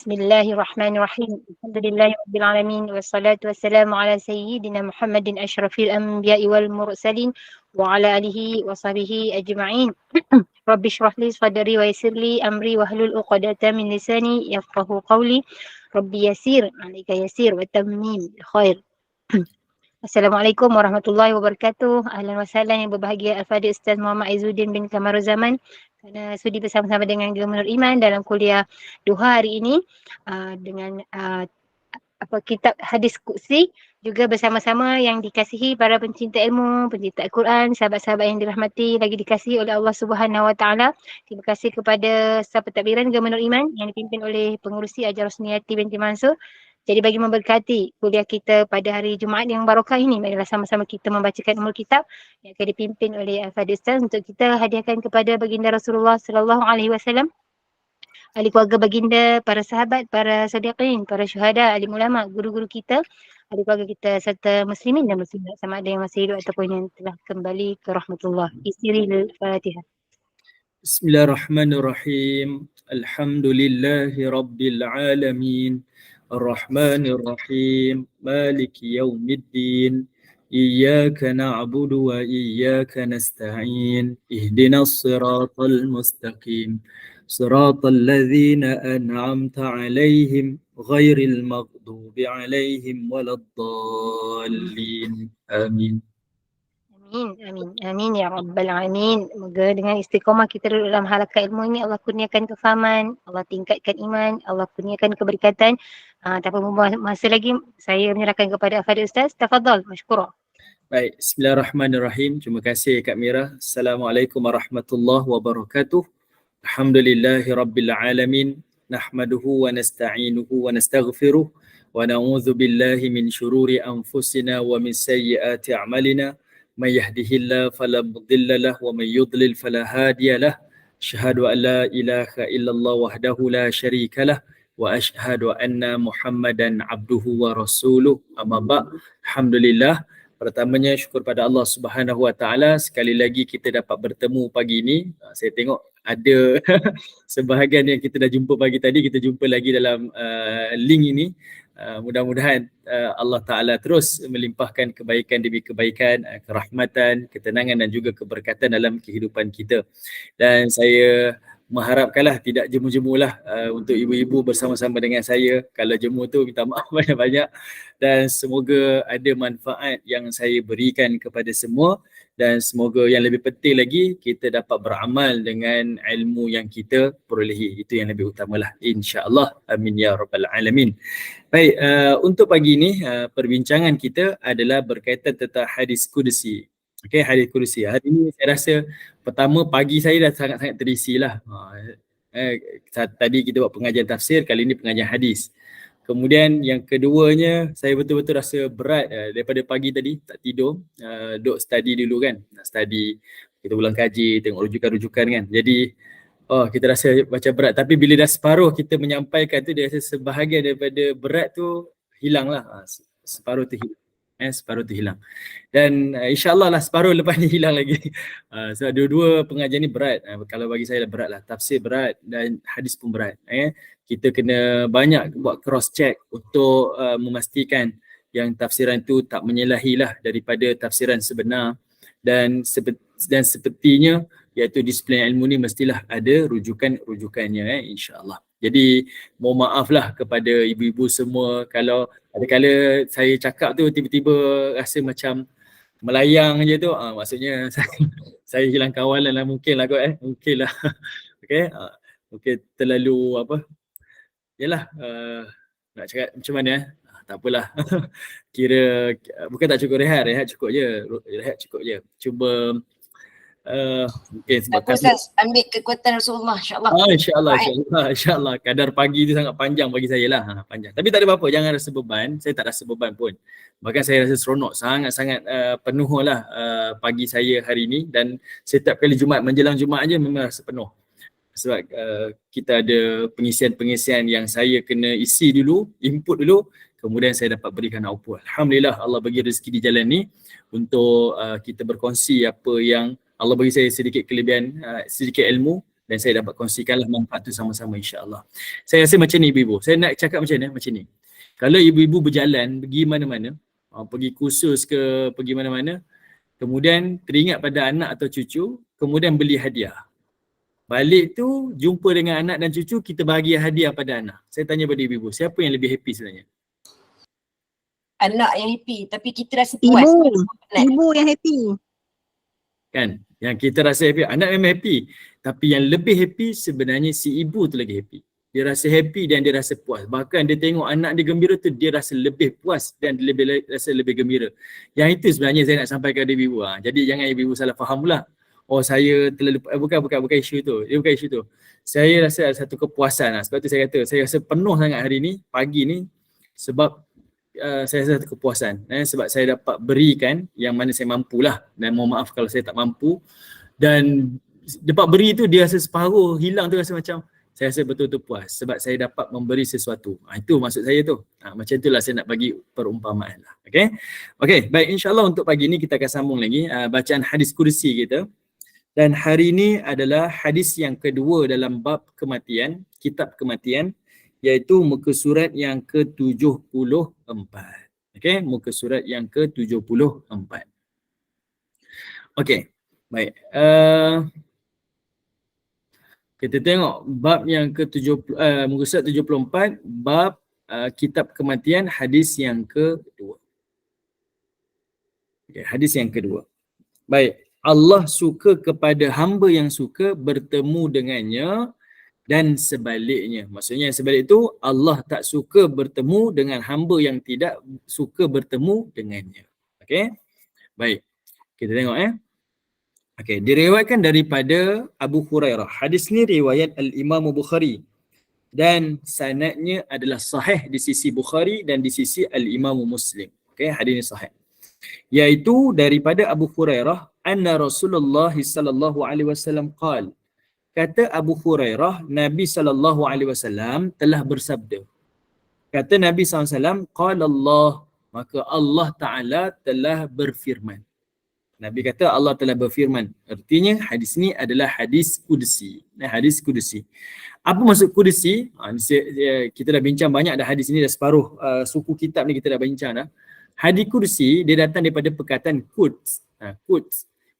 Bismillahirrahmanirrahim. Alhamdulillahirabbil alamin wassalatu wassalamu ala sayyidina Muhammadin asyrafil anbiya'i wal mursalin wa ala alihi wa sahbihi ajma'in. Rabbi shrah li sadri wa yassir li amri wahlul 'uqdatam min lisani yafqahu qawli. Rabbi yassir 'alaika yassir wa tammim khair. Assalamualaikum warahmatullahi wabarakatuh. Ahlan wa sahlan yang berbahagia Al-Fadhil Ustaz Muhammad Aizuddin bin Kamaruzaman kerana sudi bersama-sama dengan Gema Nur Iman dalam kuliah duha hari ini dengan kitab hadis qudsi, juga bersama-sama yang dikasihi para pencinta ilmu, pencinta Al-Quran, sahabat-sahabat yang dirahmati lagi dikasihi oleh Allah Subhanahu Wa Taala. Terima kasih kepada staf pentadbiran Gema Nur Iman yang dipimpin oleh pengerusi Hajarah Rosniati binti Mansur. Jadi bagi memberkati kuliah kita pada hari Jumaat yang barakah ini, marilah sama-sama kita membacakan umul kitab yang akan dipimpin oleh Al-Fadhil Ustaz untuk kita hadiahkan kepada baginda Rasulullah sallallahu alaihi wasallam, ahli keluarga baginda, para sahabat, para sadiqin, para syuhada, alim ulama, guru-guru kita, ahli keluarga kita serta muslimin dan muslimat sama ada yang masih hidup ataupun yang telah kembali ke rahmatullah. Isiril Fatihah. Bismillahirrahmanirrahim. Alhamdulillahi rabbil alamin. Ar-Rahmanir-Rahim. Maliki yaumiddin. Iyyaka na'budu wa iyyaka nasta'in. Ihdinas siratal mustaqim. Siratal ladzina an'amta 'alaihim ghairil maghdubi 'alaihim waladdallin. Amin. Amin ya rabbal alamin. Semoga dengan istiqamah kita duduk dalam halaqah ilmu ini, Allah kurniakan kefahaman, Allah tingkatkan iman, Allah kurniakan keberkatan. Tanpa membuang masa lagi, saya menyerahkan kepada Al-Fadhil Ustaz. Tafadhal, masykurah. Baik, bismillahirrahmanirrahim. Terima kasih Kak Mira. Assalamualaikum warahmatullahi wabarakatuh. Alhamdulillahirabbil alamin. Nahmaduhu wa nasta'inuhu wa nastaghfiruh wa na'udzu billahi min syururi anfusina wa min sayyiati a'malina. Man yahdihillahu fala mudilla lahu wa man yudlil fala hadiya lahu. Asyhadu an la ilaha illallah wahdahu la syarika lah wa asyhadu anna Muhammadan abduhu wa rasuluh. Amma ba'. Alhamdulillah. Pertamanya syukur pada Allah Subhanahu Wa Taala, sekali lagi kita dapat bertemu pagi ini. Saya tengok ada sebahagian yang kita dah jumpa pagi tadi, kita jumpa lagi dalam link ini. Mudah-mudahan Allah Ta'ala terus melimpahkan kebaikan demi kebaikan, kerahmatan, ketenangan dan juga keberkatan dalam kehidupan kita. Dan saya mengharapkanlah tidak jemu-jemulah untuk ibu-ibu bersama-sama dengan saya. Kalau jemu tu minta maaf banyak-banyak, dan semoga ada manfaat yang saya berikan kepada semua, dan semoga yang lebih penting lagi kita dapat beramal dengan ilmu yang kita perolehi. Itu yang lebih utamalah, insya-Allah. Amin ya rabbal alamin. Baik, untuk pagi ini perbincangan kita adalah berkaitan tentang hadis qudsi. Okey, hadis qudsi. Hari ini saya rasa pertama pagi saya dah sangat-sangat terisi lah. Tadi kita buat pengajian tafsir, kali ini pengajian hadis. Kemudian yang keduanya, saya betul-betul rasa berat daripada pagi tadi tak tidur, duk study dulu kan. Nak study, kita ulang kaji, tengok rujukan-rujukan kan. Jadi kita rasa macam berat, tapi bila dah separuh kita menyampaikan tu, dia rasa sebahagian daripada berat tu hilang lah. Separuh tu hilang. Separuh tu hilang. Dan insyaAllah lah separuh lepas ni hilang lagi. Sebab dua-dua pengajian ni berat. Kalau bagi saya berat lah. Tafsir berat dan hadis pun berat. Kita kena banyak buat cross check untuk memastikan yang tafsiran tu tak menyalahi lah daripada tafsiran sebenar. Dan sepertinya iaitu disiplin ilmu ni mestilah ada rujukannya, insya-Allah. Jadi mohon maaf lah kepada ibu-ibu semua kalau ada-kala saya cakap tu tiba-tiba rasa macam melayang je tu, maksudnya saya hilang kawalan lah, mungkin lah kot mungkin lah. Okay, mungkin terlalu yalah, nak cakap macam mana tak apalah. Kira bukan tak cukup rehat cukup je, rehat cukup je. Cuba mungkin sebab Ustaz, ambil kekuatan Rasulullah, insya-Allah. InsyaAllah. Kadar pagi tu sangat panjang bagi saya lah, panjang. Tapi tak ada apa-apa, jangan rasa beban. Saya tak rasa beban pun. Bahkan saya rasa seronok, sangat-sangat penuh lah pagi saya hari ni. Dan setiap kali Jumaat, menjelang Jumaat aja memang rasa penuh. Sebab kita ada pengisian-pengisian yang saya kena isi dulu, input dulu, kemudian saya dapat berikan output. Alhamdulillah Allah bagi rezeki di jalan ni untuk kita berkongsi apa yang Allah bagi saya sedikit kelebihan, sedikit ilmu dan saya dapat kongsikanlah manfaat tu sama-sama insya-Allah. Saya rasa macam ni ibu-ibu. Saya nak cakap macam ni. Kalau ibu-ibu berjalan pergi mana-mana, pergi kursus ke pergi mana-mana, kemudian teringat pada anak atau cucu, kemudian beli hadiah. Balik tu jumpa dengan anak dan cucu, kita bagi hadiah pada anak. Saya tanya pada ibu-ibu, siapa yang lebih happy sebenarnya? Anak yang happy tapi kita rasa puas. Ibu yang happy. Kan? Yang kita rasa happy, anak memang happy. Tapi yang lebih happy sebenarnya si ibu tu lagi happy. Dia rasa happy dan dia rasa puas. Bahkan dia tengok anak dia gembira tu, dia rasa lebih puas dan rasa lebih gembira. Yang itu sebenarnya saya nak sampaikan kepada ibu. Jadi jangan ibu salah faham pula. Oh saya terlalu, bukan isu tu. Dia bukan isu tu. Saya rasa ada satu kepuasan. Sebab tu saya kata, saya rasa penuh sangat hari ni, pagi ni. Sebab saya rasa satu kepuasan. Sebab saya dapat berikan yang mana saya mampulah. Dan mohon maaf kalau saya tak mampu. Dan dapat beri tu dia rasa separuh hilang tu, rasa macam saya rasa betul-betul puas sebab saya dapat memberi sesuatu. Itu maksud saya tu. Macam itulah saya nak bagi perumpamaan lah. Okey, baik, insya-Allah untuk pagi ni kita akan sambung lagi bacaan hadis kursi kita. Dan hari ini adalah hadis yang kedua dalam bab kematian, kitab kematian, iaitu muka surat yang ke-74. Okey, muka surat yang ke-74. Okey, baik. Kita tengok bab yang ke-70, muka surat 74, bab kitab kematian, hadis yang kedua. Okay, hadis yang kedua. Baik, Allah suka kepada hamba yang suka bertemu dengannya dan sebaliknya. Maksudnya sebalik itu Allah tak suka bertemu dengan hamba yang tidak suka bertemu dengannya. Okey. Baik. Kita tengok Okey, diriwayatkan daripada Abu Hurairah. Hadis ni riwayat Al-Imam Bukhari dan sanadnya adalah sahih di sisi Bukhari dan di sisi Al-Imam Muslim. Okey, hadis ni sahih. Iaitu daripada Abu Hurairah, anna Rasulullah sallallahu alaihi wasallam qala, kata Abu Hurairah, Nabi sallallahu alaihi wasallam telah bersabda. Kata Nabi SAW, qala Allah, maka Allah Ta'ala telah berfirman. Nabi kata Allah telah berfirman. Artinya hadis ni adalah hadis Qudsi. Hadis Qudsi. Apa maksud Qudsi? Kita dah bincang banyak dah hadis ni, dah separuh suku kitab ni kita dah bincang dah. Hadis Qudsi dia datang daripada perkataan Quds.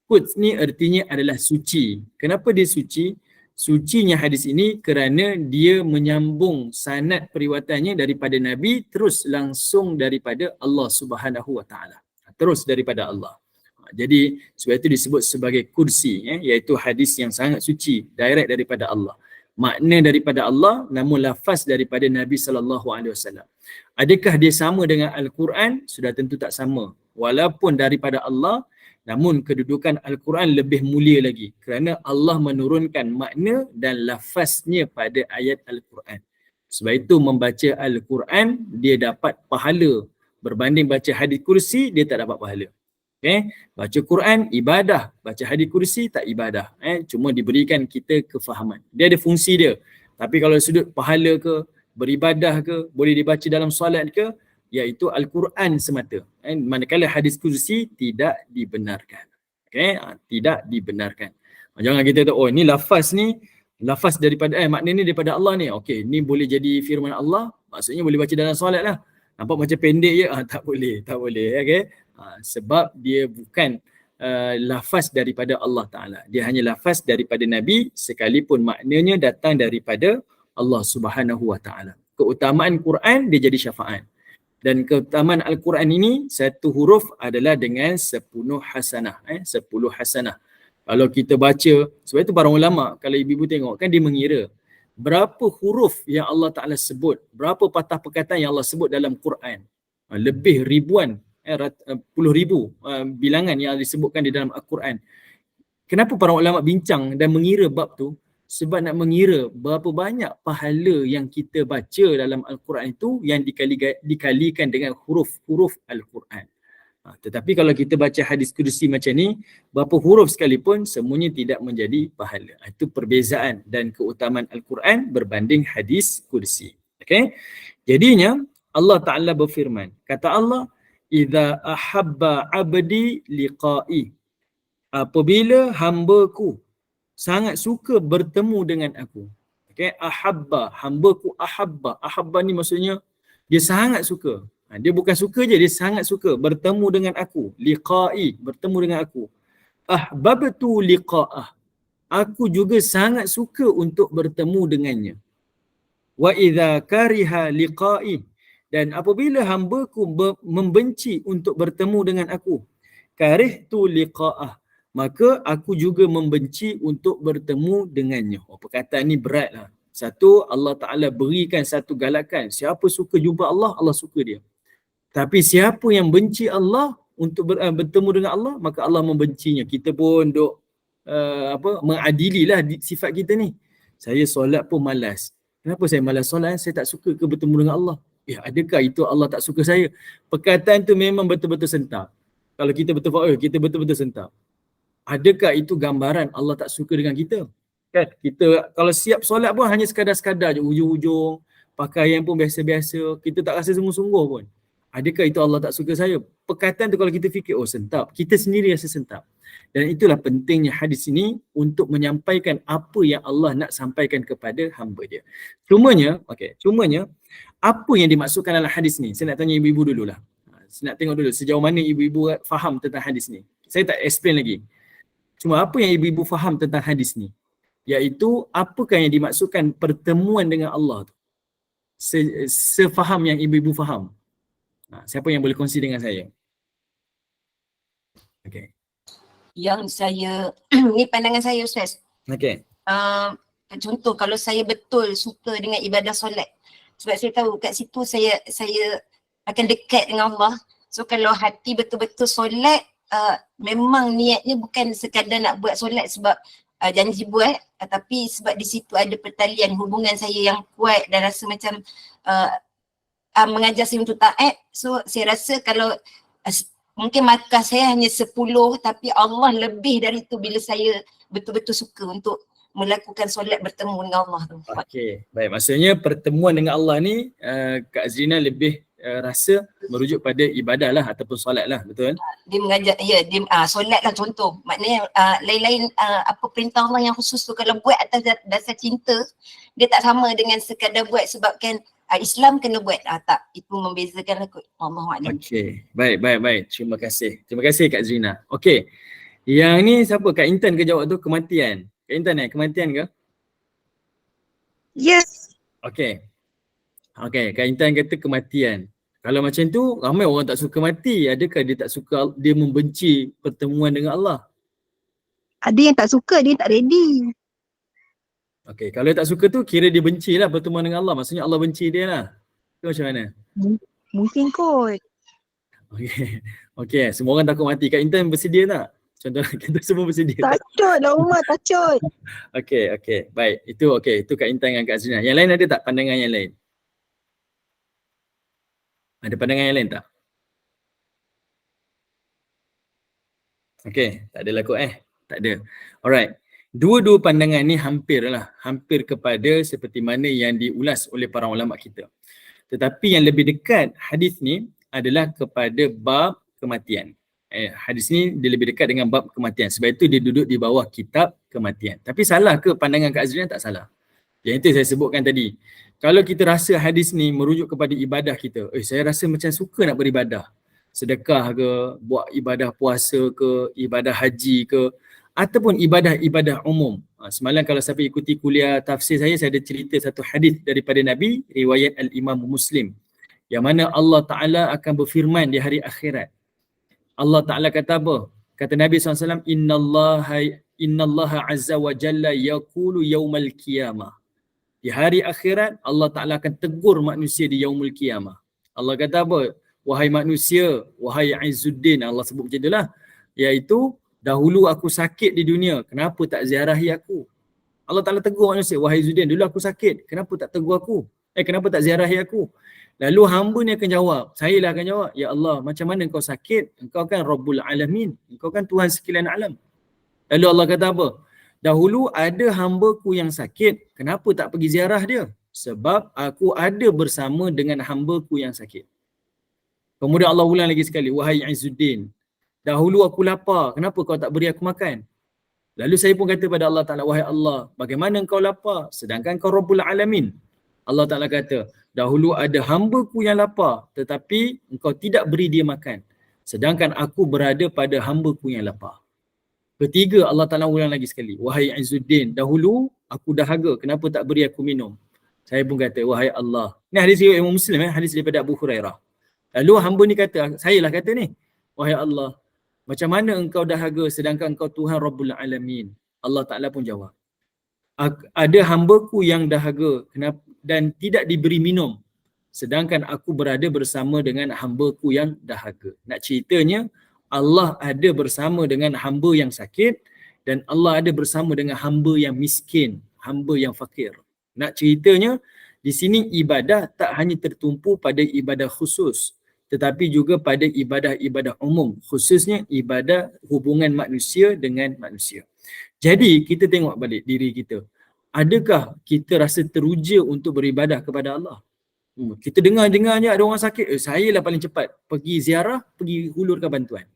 Quds ni artinya adalah suci. Kenapa dia suci? Sucinya hadis ini kerana dia menyambung sanad periwayatannya daripada Nabi terus langsung daripada Allah Subhanahu Wa Taala. Terus daripada Allah. Jadi sebab itu disebut sebagai kursi, iaitu hadis yang sangat suci, direct daripada Allah. Makna daripada Allah namun lafaz daripada Nabi SAW. Adakah dia sama dengan Al-Quran? Sudah tentu tak sama. Walaupun daripada Allah, namun kedudukan Al-Quran lebih mulia lagi kerana Allah menurunkan makna dan lafaznya pada ayat Al-Quran. Sebab itu membaca Al-Quran dia dapat pahala berbanding baca hadis kursi dia tak dapat pahala. Baca Quran ibadah, baca hadis kursi tak ibadah. Cuma diberikan kita kefahaman. Dia ada fungsi dia. Tapi kalau sudut pahala ke, beribadah ke, boleh dibaca dalam solat ke, iaitu Al-Quran semata. Manakala hadis kursi tidak dibenarkan. Tidak dibenarkan. Jangan kita tahu, oh ni lafaz daripada makna ni daripada Allah ni. Okey, ni boleh jadi firman Allah, maksudnya boleh baca dalam solat lah. Nampak macam pendek je, tak boleh. Okey. Sebab dia bukan lafaz daripada Allah Ta'ala. Dia hanya lafaz daripada Nabi sekalipun maknanya datang daripada Allah Subhanahu Wa Ta'ala. Keutamaan Quran dia jadi syafaat. Dan keutamaan Al-Quran ini satu huruf adalah dengan 10 hasanah. 10 hasanah. Kalau kita baca, sebab itu para ulama kalau ibu-ibu tengok kan dia mengira berapa huruf yang Allah Ta'ala sebut, berapa patah perkataan yang Allah sebut dalam Quran. Lebih ribuan, puluh ribu bilangan yang disebutkan di dalam Al-Quran. Kenapa para ulama bincang dan mengira bab tu? Sebab nak mengira berapa banyak pahala yang kita baca dalam Al-Quran itu yang dikalikan dengan huruf-huruf Al-Quran. Tetapi kalau kita baca hadis kursi macam ni, berapa huruf sekalipun semuanya tidak menjadi pahala. Itu perbezaan dan keutamaan Al-Quran berbanding hadis kursi. Okay? Jadinya Allah Ta'ala berfirman. Kata Allah, "Idza ahabba abdi liqa'i." Apabila hambaku sangat suka bertemu dengan aku. Okay, ahabba, hambaku ahabba. Ahabba ni maksudnya dia sangat suka. Dia bukan suka je, dia sangat suka bertemu dengan aku. Liqa'i, bertemu dengan aku. Ahbabtu liqa'ah. Aku juga sangat suka untuk bertemu dengannya. Wa idza kariha liqa'i, dan apabila hamba-Ku membenci untuk bertemu dengan aku, karihtu liqa'ah, maka aku juga membenci untuk bertemu dengannya. Perkataan ni beratlah. Satu, Allah Ta'ala berikan satu galakan. Siapa suka jumpa Allah, Allah suka dia. Tapi siapa yang benci Allah untuk bertemu dengan Allah, maka Allah membencinya. Kita pun duk mengadililah sifat kita ni. Saya solat pun malas. Kenapa saya malas solat? Saya tak suka ke bertemu dengan Allah? Adakah itu Allah tak suka saya? Perkataan tu memang betul-betul sentap. Kalau kita kita betul-betul sentap. Adakah itu gambaran Allah tak suka dengan kita? Kan? Kita kalau siap solat pun hanya sekadar-sekadar je, ujung-ujung, pakaian pun biasa-biasa, kita tak rasa sungguh-sungguh pun. Adakah itu Allah tak suka saya? Perkataan tu kalau kita fikir, sentap. Kita sendiri rasa sentap. Dan itulah pentingnya hadis ini untuk menyampaikan apa yang Allah nak sampaikan kepada hamba dia. Cumanya, apa yang dimaksudkan dalam hadis ni? Saya nak tanya ibu-ibu dululah. Saya nak tengok dulu sejauh mana ibu-ibu faham tentang hadis ni. Saya tak explain lagi. Cuma apa yang ibu-ibu faham tentang hadis ni? Iaitu apakah yang dimaksudkan pertemuan dengan Allah tu? Sefaham yang ibu-ibu faham. Siapa yang boleh kongsi dengan saya? Okay. Yang saya, ni pandangan saya Ustaz. Okay. Contoh kalau saya betul suka dengan ibadah solat. Sebab saya tahu kat situ saya akan dekat dengan Allah. So kalau hati betul-betul solat, memang niatnya bukan sekadar nak buat solat sebab janji buat, tapi sebab di situ ada pertalian hubungan saya yang kuat dan rasa macam mengajar saya untuk taat. So saya rasa kalau mungkin markah saya hanya 10 tapi Allah lebih dari itu bila saya betul-betul suka untuk melakukan solat bertemu dengan Allah tu. Okey, baik. Maksudnya pertemuan dengan Allah ni Kak Zina lebih rasa merujuk pada ibadah lah ataupun solat lah, betul? Dia mengajar, dia solat lah contoh. Maknanya lain-lain apa perintah Allah yang khusus tu kalau buat atas dasar cinta, dia tak sama dengan sekadar buat sebabkan Islam kena buat. Tak, itu membezakan lah kot. Allahuakbar. Okey, baik. Terima kasih Kak Zina. Okey, yang ni siapa? Kak Intan ke jawab tu? Kematian. Kak Intan kematian ke? Yes. Okey, Kak Intan kata kematian. Kalau macam tu, ramai orang tak suka mati. Adakah dia tak suka, dia membenci pertemuan dengan Allah? Ada yang tak suka, dia tak ready. Okey, kalau dia tak suka tu, kira dia benci lah pertemuan dengan Allah. Maksudnya Allah benci dia lah. Itu macam mana? Mungkin kot. Okey, semua orang takut mati. Kak Intan bersedia tak? Contoh kita semua bersedia tak? Takut lah Umar, takut. Okey. Baik. Itu Kak Intan dengan Kak Zina. Yang lain ada tak pandangan yang lain? Ada pandangan yang lain tak? Okey, tak ada lah kot Tak ada. Alright. Dua-dua pandangan ni hampir kepada seperti mana yang diulas oleh para ulama kita. Tetapi yang lebih dekat hadis ni adalah kepada bab kematian. Hadis ni dia lebih dekat dengan bab kematian. Sebab itu dia duduk di bawah kitab kematian. Tapi salah ke pandangan Kak Azrina? Tak salah. Yang itu saya sebutkan tadi. Kalau kita rasa hadis ni merujuk kepada ibadah kita, saya rasa macam suka nak beribadah. Sedekah ke, buat ibadah puasa ke, ibadah haji ke, ataupun ibadah umum. Semalam kalau siapa ikuti kuliah tafsir saya ada cerita satu hadis daripada Nabi, riwayat Al-Imam Muslim. Yang mana Allah Ta'ala akan berfirman di hari akhirat. Allah Ta'ala kata apa? Kata Nabi SAW, Innallaha azza wa jalla yaqulu yawmal qiyamah. Di hari akhirat, Allah Ta'ala akan tegur manusia di yaumul qiyamah. Allah kata apa? Wahai manusia, wahai Izzuddin, Allah sebut macam itulah. Iaitu, dahulu aku sakit di dunia, kenapa tak ziarahi aku? Allah Ta'ala tegur manusia, wahai Izzuddin, dulu aku sakit, kenapa tak tegur aku? Kenapa tak ziarahi aku? Lalu hamba ni akan jawab, saya lah akan jawab, ya Allah, macam mana engkau sakit? Engkau kan Rabbul Alamin, engkau kan Tuhan sekalian alam. Lalu Allah kata apa? Dahulu ada hamba-Ku yang sakit, kenapa tak pergi ziarah dia? Sebab aku ada bersama dengan hamba-Ku yang sakit. Kemudian Allah ulang lagi sekali, wahai Izzuddin, dahulu aku lapar, kenapa kau tak beri aku makan? Lalu saya pun kata pada Allah Ta'ala, wahai Allah, bagaimana engkau lapar sedangkan kau Rabbul Alamin? Allah Ta'ala kata, dahulu ada hamba-Ku yang lapar tetapi engkau tidak beri dia makan. Sedangkan aku berada pada hamba-Ku yang lapar. Ketiga, Allah Ta'ala ulang lagi sekali, wahai Izzuddin, dahulu aku dahaga, kenapa tak beri aku minum? Saya pun kata, wahai Allah. Ni hadis riwayat Imam Muslim, hadis daripada Abu Hurairah. Lalu hamba ni kata, saya lah kata ni, wahai Allah, macam mana engkau dahaga sedangkan engkau Tuhan Rabbul Alamin? Allah Ta'ala pun jawab, ada hamba-Ku yang dahaga dan tidak diberi minum, sedangkan aku berada bersama dengan hamba-Ku yang dahaga. Nak ceritanya, Allah ada bersama dengan hamba yang sakit dan Allah ada bersama dengan hamba yang miskin, hamba yang fakir. Nak ceritanya, di sini ibadah tak hanya tertumpu pada ibadah khusus, tetapi juga pada ibadah-ibadah umum, khususnya ibadah hubungan manusia dengan manusia. Jadi kita tengok balik diri kita. Adakah kita rasa teruja untuk beribadah kepada Allah? Kita dengar-dengar je ada orang sakit, saya lah paling cepat pergi ziarah, pergi hulurkan bantuan.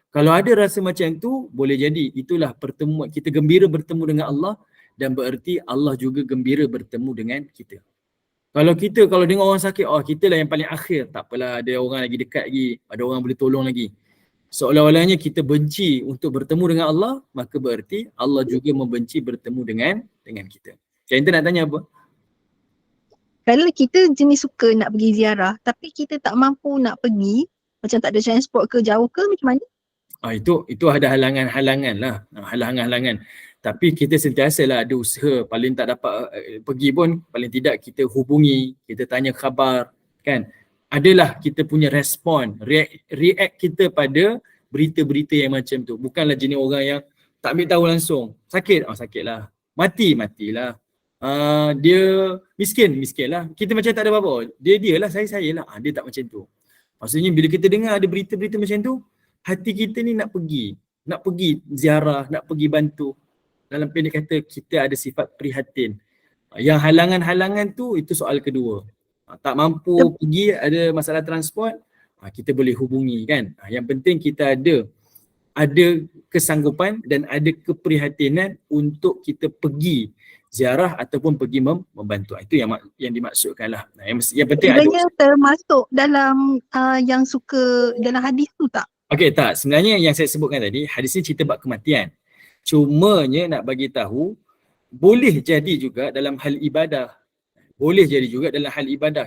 Kalau ada rasa macam tu, boleh jadi itulah pertemuan, kita gembira bertemu dengan Allah dan bererti Allah juga gembira bertemu dengan kita. Kalau dengar orang sakit, kita lah yang paling akhir, tak apalah, ada orang lagi dekat lagi, ada orang boleh tolong lagi. Seolah-olahnya kita benci untuk bertemu dengan Allah, maka bererti Allah juga membenci bertemu dengan kita. Kita nak tanya apa? Kalau kita jenis suka nak pergi ziarah tapi kita tak mampu nak pergi, macam tak ada transport ke jauh ke, macam mana? Itu ada halangan-halangan lah, halangan-halangan. Tapi kita sentiasalah ada usaha, paling tak dapat pergi pun, paling tidak kita hubungi, kita tanya khabar, kan? Adalah kita punya respon, react kita pada berita-berita yang macam tu. Bukanlah jenis orang yang tak ambil tahu langsung. Sakit? Sakitlah. Matilah. Dia miskin lah. Kita macam tak ada apa-apa. Dia lah, saya lah. Dia tak macam tu. Maksudnya bila kita dengar ada berita-berita macam tu, hati kita ni nak pergi ziarah, nak pergi bantu. Dalam pendek kata, kita ada sifat prihatin. Yang halangan-halangan tu, itu soal kedua. Tak mampu pergi, ada masalah transport, kita boleh hubungi, kan. Yang penting kita ada kesanggupan dan ada keprihatinan untuk kita pergi ziarah ataupun pergi membantu. Itu yang dimaksudkan lah. Yang penting sebenarnya termasuk dalam yang suka dalam hadis tu tak? Okey, tak. Sebenarnya yang saya sebutkan tadi, hadis ni cerita bab kematian. Cumanya nak bagi tahu, boleh jadi juga dalam hal ibadah.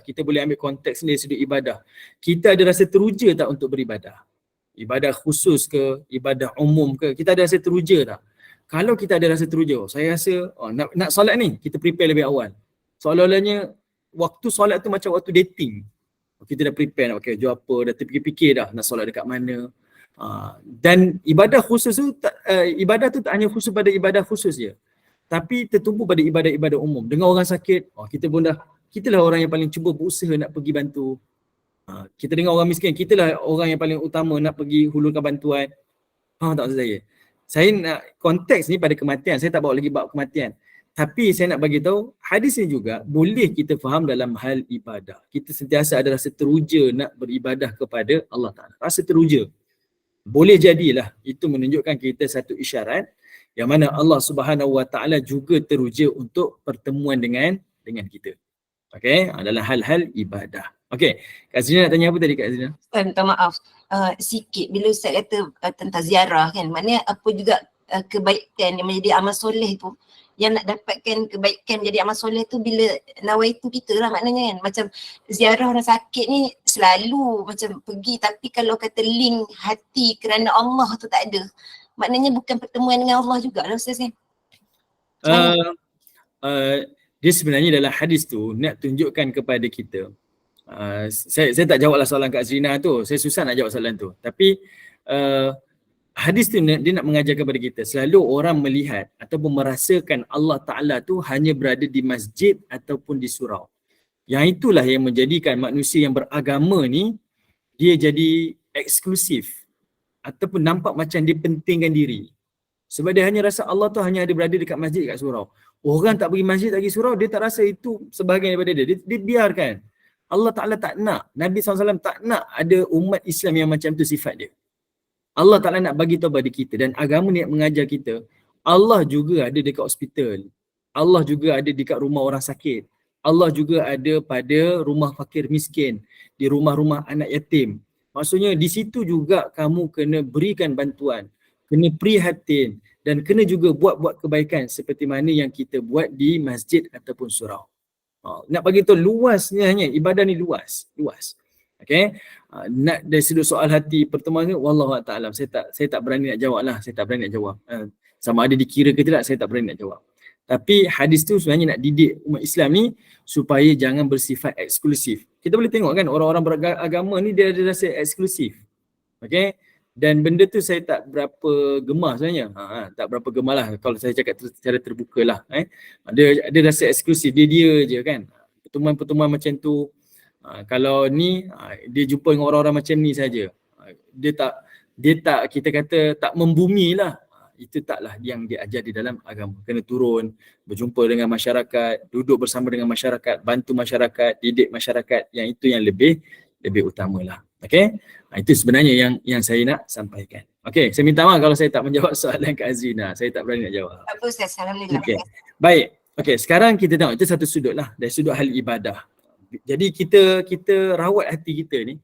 Kita boleh ambil konteks dari sudut ibadah. Kita ada rasa teruja tak untuk beribadah? Ibadah khusus ke, ibadah umum ke, kita ada rasa teruja tak? Kalau kita ada rasa teruja, saya rasa nak solat ni, kita prepare lebih awal. Seolah-olahnya waktu solat tu macam waktu dating. Kita dah prepare nak pakai baju apa, dah terfikir-fikir dah nak solat dekat mana. Dan ibadah khusus tu, ibadah tu tak hanya khusus pada ibadah khusus je, tapi tertumpu pada ibadah-ibadah umum. Dengar orang sakit, kita lah orang yang paling cuba berusaha nak pergi bantu. Kita dengar orang miskin, kita lah orang yang paling utama nak pergi hulurkan bantuan. Tak maksud saya. Saya nak konteks ni pada kematian, saya tak bawa lagi bab kematian. Tapi saya nak bagi tahu, hadis ni juga boleh kita faham dalam hal ibadah. Kita sentiasa ada rasa teruja nak beribadah kepada Allah Ta'ala. Rasa teruja. Boleh jadilah itu menunjukkan kita satu isyarat yang mana Allah Subhanahu Wa Ta'ala juga teruja untuk pertemuan dengan kita. Okey, adalah hal-hal ibadah. Okey, Kak Zina nak tanya apa tadi Kak Zina? Minta maaf sikit bila Ustaz kata tentang ziarah kan, maknanya apa juga kebaikan yang menjadi amal soleh tu, yang nak dapatkan kebaikan jadi amal soleh tu bila nawaitu kita lah maknanya kan. Macam ziarah orang sakit ni selalu macam pergi, tapi kalau kata link hati kerana Allah tu tak ada, maknanya bukan pertemuan dengan Allah jugalah Ustaz kan. Dia sebenarnya dalam hadis tu nak tunjukkan kepada kita, saya tak jawablah soalan Kak Zrina tu, saya susah nak jawab soalan tu, tapi hadis tu dia nak mengajar kepada kita, selalu orang melihat ataupun merasakan Allah Ta'ala tu hanya berada di masjid ataupun di surau. Yang itulah yang menjadikan manusia yang beragama ni, dia jadi eksklusif ataupun nampak macam dia pentingkan diri. Sebab dia hanya rasa Allah tu hanya ada berada dekat masjid, dekat surau. Orang tak pergi masjid, tak pergi surau, dia tak rasa itu sebahagian daripada dia. Dia biarkan. Allah Ta'ala tak nak, Nabi SAW tak nak ada umat Islam yang macam tu sifat dia. Allah Ta'ala nak bagi tahu pada kita, dan agama ni nak mengajar kita, Allah juga ada dekat hospital. Allah juga ada dekat rumah orang sakit. Allah juga ada pada rumah fakir miskin, di rumah-rumah anak yatim. Maksudnya di situ juga kamu kena berikan bantuan, kena prihatin dan kena juga buat-buat kebaikan seperti mana yang kita buat di masjid ataupun surau. Nak bagi tahu luasnya, hanya ibadah ni luas. Okey. Nak dari sudut soal hati pertama ni, wallahu ta'ala, saya tak berani nak jawab lah, saya tak berani nak jawab. Sama ada dikira ke tidak, saya tak berani nak jawab. Tapi hadis tu sebenarnya nak didik umat Islam ni supaya jangan bersifat eksklusif. Kita boleh tengok kan orang-orang beragama ni dia ada rasa eksklusif. Okey. Dan benda tu saya tak berapa gemar sebenarnya. Tak berapa gemar lah kalau saya cakap secara terbuka lah. Dia rasa eksklusif, dia je kan. Pertemuan-pertemuan macam tu. Kalau ni dia jumpa dengan orang-orang macam ni saja. Dia tak kita kata tak membumi lah. Itu taklah yang diajar di dalam agama. Kena turun, berjumpa dengan masyarakat, duduk bersama dengan masyarakat, bantu masyarakat, didik masyarakat. Yang itu yang lebih utamalah. Okey? Itu sebenarnya yang saya nak sampaikan. Okey, saya minta maaf kalau saya tak menjawab soalan Kak Azrina. Saya tak berani nak jawab. Tak apa Ustaz, alhamdulillah. Okey. Baik. Okey, sekarang kita tengok itu satu sudut lah, dari sudut hal ibadah. Jadi kita rawat hati kita ni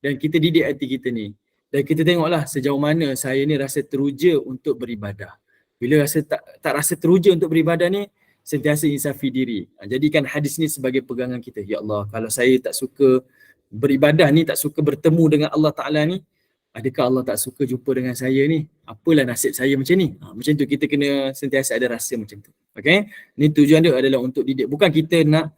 dan kita didik hati kita ni. Dan kita tengoklah sejauh mana saya ni rasa teruja untuk beribadah. Bila rasa tak rasa teruja untuk beribadah ni, sentiasa insafi diri. Jadikan hadis ni sebagai pegangan kita. Ya Allah, kalau saya tak suka beribadah ni, tak suka bertemu dengan Allah Ta'ala ni, adakah Allah tak suka jumpa dengan saya ni? Apalah nasib saya macam ni? Macam tu kita kena sentiasa ada rasa macam tu. Okay? Ni tujuan dia adalah untuk didik. Bukan kita nak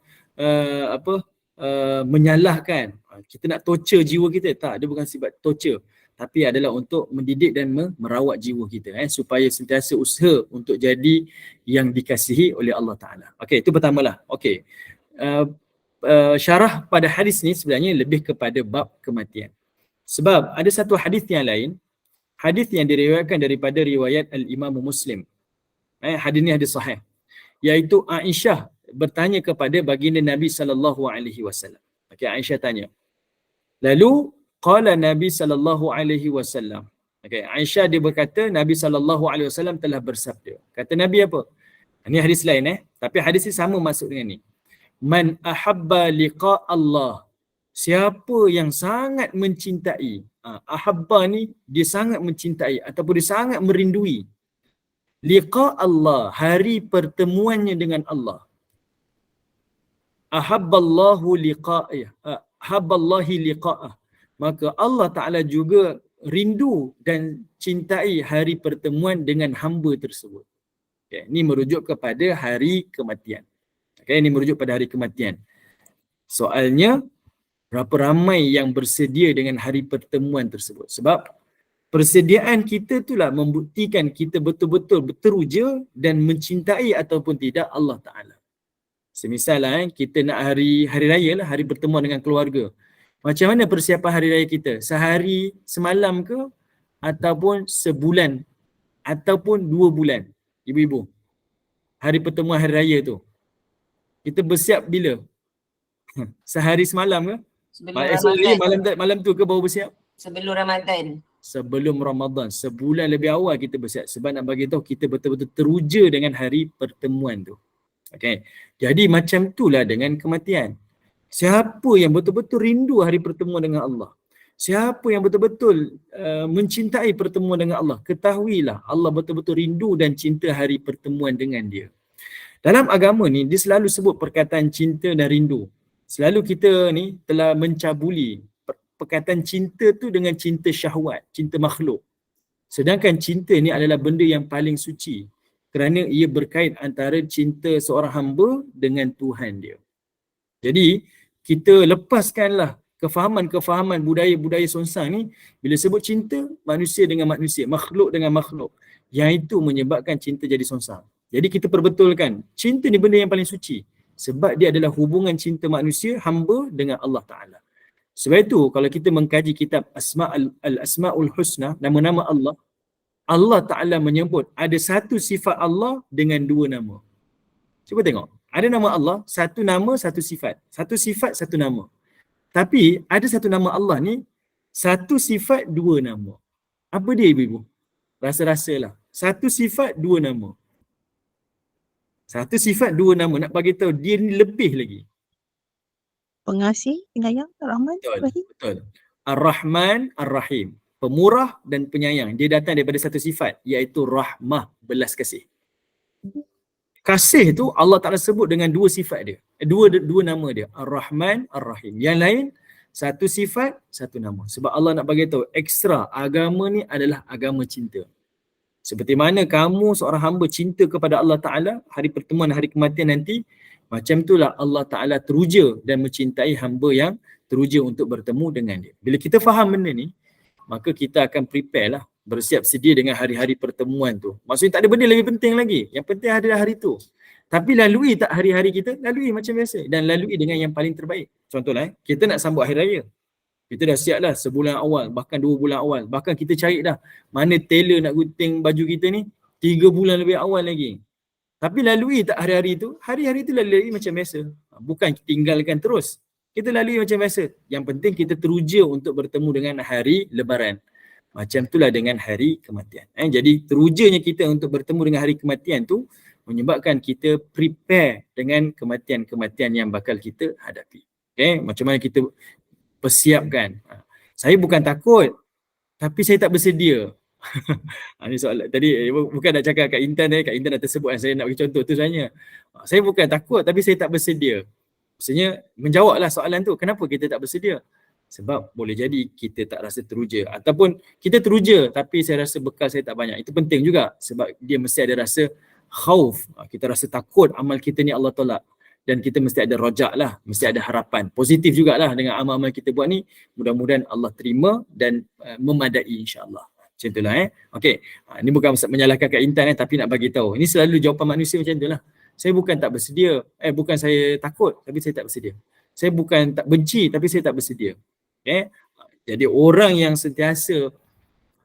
menyalahkan. Kita nak torture jiwa kita. Tak, dia bukan sifat torture. Tapi adalah untuk mendidik dan merawat jiwa kita supaya sentiasa usaha untuk jadi yang dikasihi oleh Allah Ta'ala. Okey, itu pertamalah. Okey. Syarah pada hadis ni sebenarnya lebih kepada bab kematian. Sebab ada satu hadis yang lain, hadis yang diriwayatkan daripada riwayat Al-Imam Muslim. Hadis ni hadis sahih. Iaitu Aisyah bertanya kepada baginda Nabi SAW. Okey, Aisyah tanya. Lalu qala Nabi SAW. Okey, Aisyah dia berkata Nabi SAW telah bersabda. Kata Nabi apa? Ini hadis lain tapi hadis ni sama maksud dengan ni. Man ahabba liqa Allah. Siapa yang sangat mencintai. Ahabba ni dia sangat mencintai ataupun dia sangat merindui. Liqa Allah, hari pertemuannya dengan Allah. Ahabballahu liqa'ah. Ahabballahi liqa'ah. Maka Allah Ta'ala juga rindu dan cintai hari pertemuan dengan hamba tersebut. Okay, ini merujuk kepada hari kematian. Okay, ini merujuk pada hari kematian. Soalnya, berapa ramai yang bersedia dengan hari pertemuan tersebut? Sebab persediaan kita itulah membuktikan kita betul-betul berteruja dan mencintai ataupun tidak Allah Ta'ala. Semisal kita nak hari raya lah, hari pertemuan dengan keluarga. Macam mana persiapan hari raya kita? Sehari semalam ke? Ataupun sebulan? Ataupun 2 bulan? Ibu-ibu, hari pertemuan hari raya tu, kita bersiap bila? Sehari semalam ke? Sebelum Ramadan. Malam tu ke baru bersiap? Sebelum Ramadan. Sebelum Ramadan. Sebulan lebih awal kita bersiap. Sebab nak bagi tahu kita betul-betul teruja dengan hari pertemuan tu. Okay. Jadi macam itulah dengan kematian. Siapa yang betul-betul rindu hari pertemuan dengan Allah, siapa yang betul-betul mencintai pertemuan dengan Allah, ketahuilah Allah betul-betul rindu dan cinta hari pertemuan dengan dia. Dalam agama ni, dia selalu sebut perkataan cinta dan rindu. Selalu kita ni telah mencabuli perkataan cinta tu dengan cinta syahwat, cinta makhluk. Sedangkan cinta ni adalah benda yang paling suci kerana ia berkait antara cinta seorang hamba dengan Tuhan dia. Jadi, kita lepaskanlah kefahaman-kefahaman budaya-budaya songsang ni bila sebut cinta manusia dengan manusia, makhluk dengan makhluk. Yang itu menyebabkan cinta jadi songsang. Jadi kita perbetulkan, cinta ni benda yang paling suci. Sebab dia adalah hubungan cinta manusia, hamba dengan Allah Ta'ala. Sebab itu kalau kita mengkaji kitab Al-Asma'ul Husna, nama-nama Allah, Allah Ta'ala menyebut ada satu sifat Allah dengan 2 nama. Cuba tengok. Ada nama Allah, satu nama, satu sifat. Satu sifat, satu nama. Tapi ada satu nama Allah ni, satu sifat, 2 nama. Apa dia ibu-ibu? Rasa-rasalah. satu sifat dua nama. Satu sifat dua nama, nak bagi tahu dia ni lebih lagi. Pengasih, penyayang, Rahman, Rahim. Betul. Ar-Rahman, Ar-Rahim. Pemurah dan penyayang. Dia datang daripada satu sifat, iaitu rahmah, belas kasih. Kasih tu Allah Ta'ala sebut dengan dua sifat dia. Dua nama dia. Ar-Rahman, Ar-Rahim. Yang lain, satu sifat, satu nama. Sebab Allah nak bagi tahu ekstra agama ni adalah agama cinta. Seperti mana kamu seorang hamba cinta kepada Allah Ta'ala, hari pertemuan, hari kematian nanti, macam itulah Allah Ta'ala teruja dan mencintai hamba yang teruja untuk bertemu dengan dia. Bila kita faham benda ni, maka kita akan prepare lah, bersiap sedia dengan hari-hari pertemuan tu. Maksudnya tak ada benda lebih penting lagi. Yang penting adalah hari tu. Tapi lalui tak hari-hari kita? Lalui macam biasa. Dan lalui dengan yang paling terbaik. Contohlah, kita nak sambut hari raya. Kita dah siap dah sebulan awal, bahkan 2 bulan awal. Bahkan kita cari dah mana tailor nak gunting baju kita ni 3 bulan lebih awal lagi. Tapi lalui tak hari-hari tu? Hari-hari tu lalui macam biasa. Bukan tinggalkan terus. Kita lalui macam biasa. Yang penting kita teruja untuk bertemu dengan hari lebaran. Macam itulah dengan hari kematian. Jadi terujanya kita untuk bertemu dengan hari kematian tu menyebabkan kita prepare dengan kematian-kematian yang bakal kita hadapi. Okay? Macam mana kita persiapkan. Saya bukan takut, tapi saya tak bersedia. Ini soalan tadi bukan nak cakap kat Intan dah tersebut, saya nak bagi contoh tu sebenarnya. Saya bukan takut tapi saya tak bersedia. Maksudnya menjawablah soalan tu, kenapa kita tak bersedia? Sebab boleh jadi kita tak rasa teruja, ataupun kita teruja tapi saya rasa bekal saya tak banyak. Itu penting juga sebab dia mesti ada rasa khauf. Kita rasa takut amal kita ni Allah tolak. Dan kita mesti ada rojak lah, mesti ada harapan. Positif jugalah dengan amal-amal kita buat ni. Mudah-mudahan Allah terima dan memadai insya-Allah. Macam itulah Okey. Ini bukan menyalahkan Kak Intan tapi nak bagi tahu. Ini selalu jawapan manusia macam itulah. Saya bukan tak bersedia. Bukan saya takut tapi saya tak bersedia. Saya bukan tak benci tapi saya tak bersedia. Okay? Jadi orang yang sentiasa,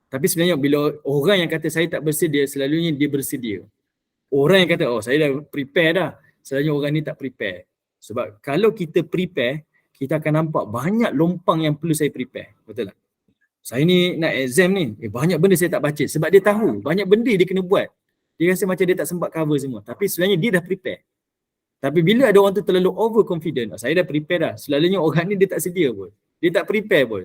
tapi sebenarnya bila orang yang kata saya tak bersedia, selalunya dia bersedia. Orang yang kata saya dah prepare dah, selalunya orang ni tak prepare. Sebab kalau kita prepare, kita akan nampak banyak lompang yang perlu saya prepare. Betul tak? Saya ni nak exam ni, banyak benda saya tak baca. Sebab dia tahu banyak benda dia kena buat. Dia rasa macam dia tak sempat cover semua. Tapi sebenarnya dia dah prepare. Tapi bila ada orang tu terlalu overconfident, saya dah prepare dah. Selalunya orang ni dia tak sedia pun. Dia tak prepare pun.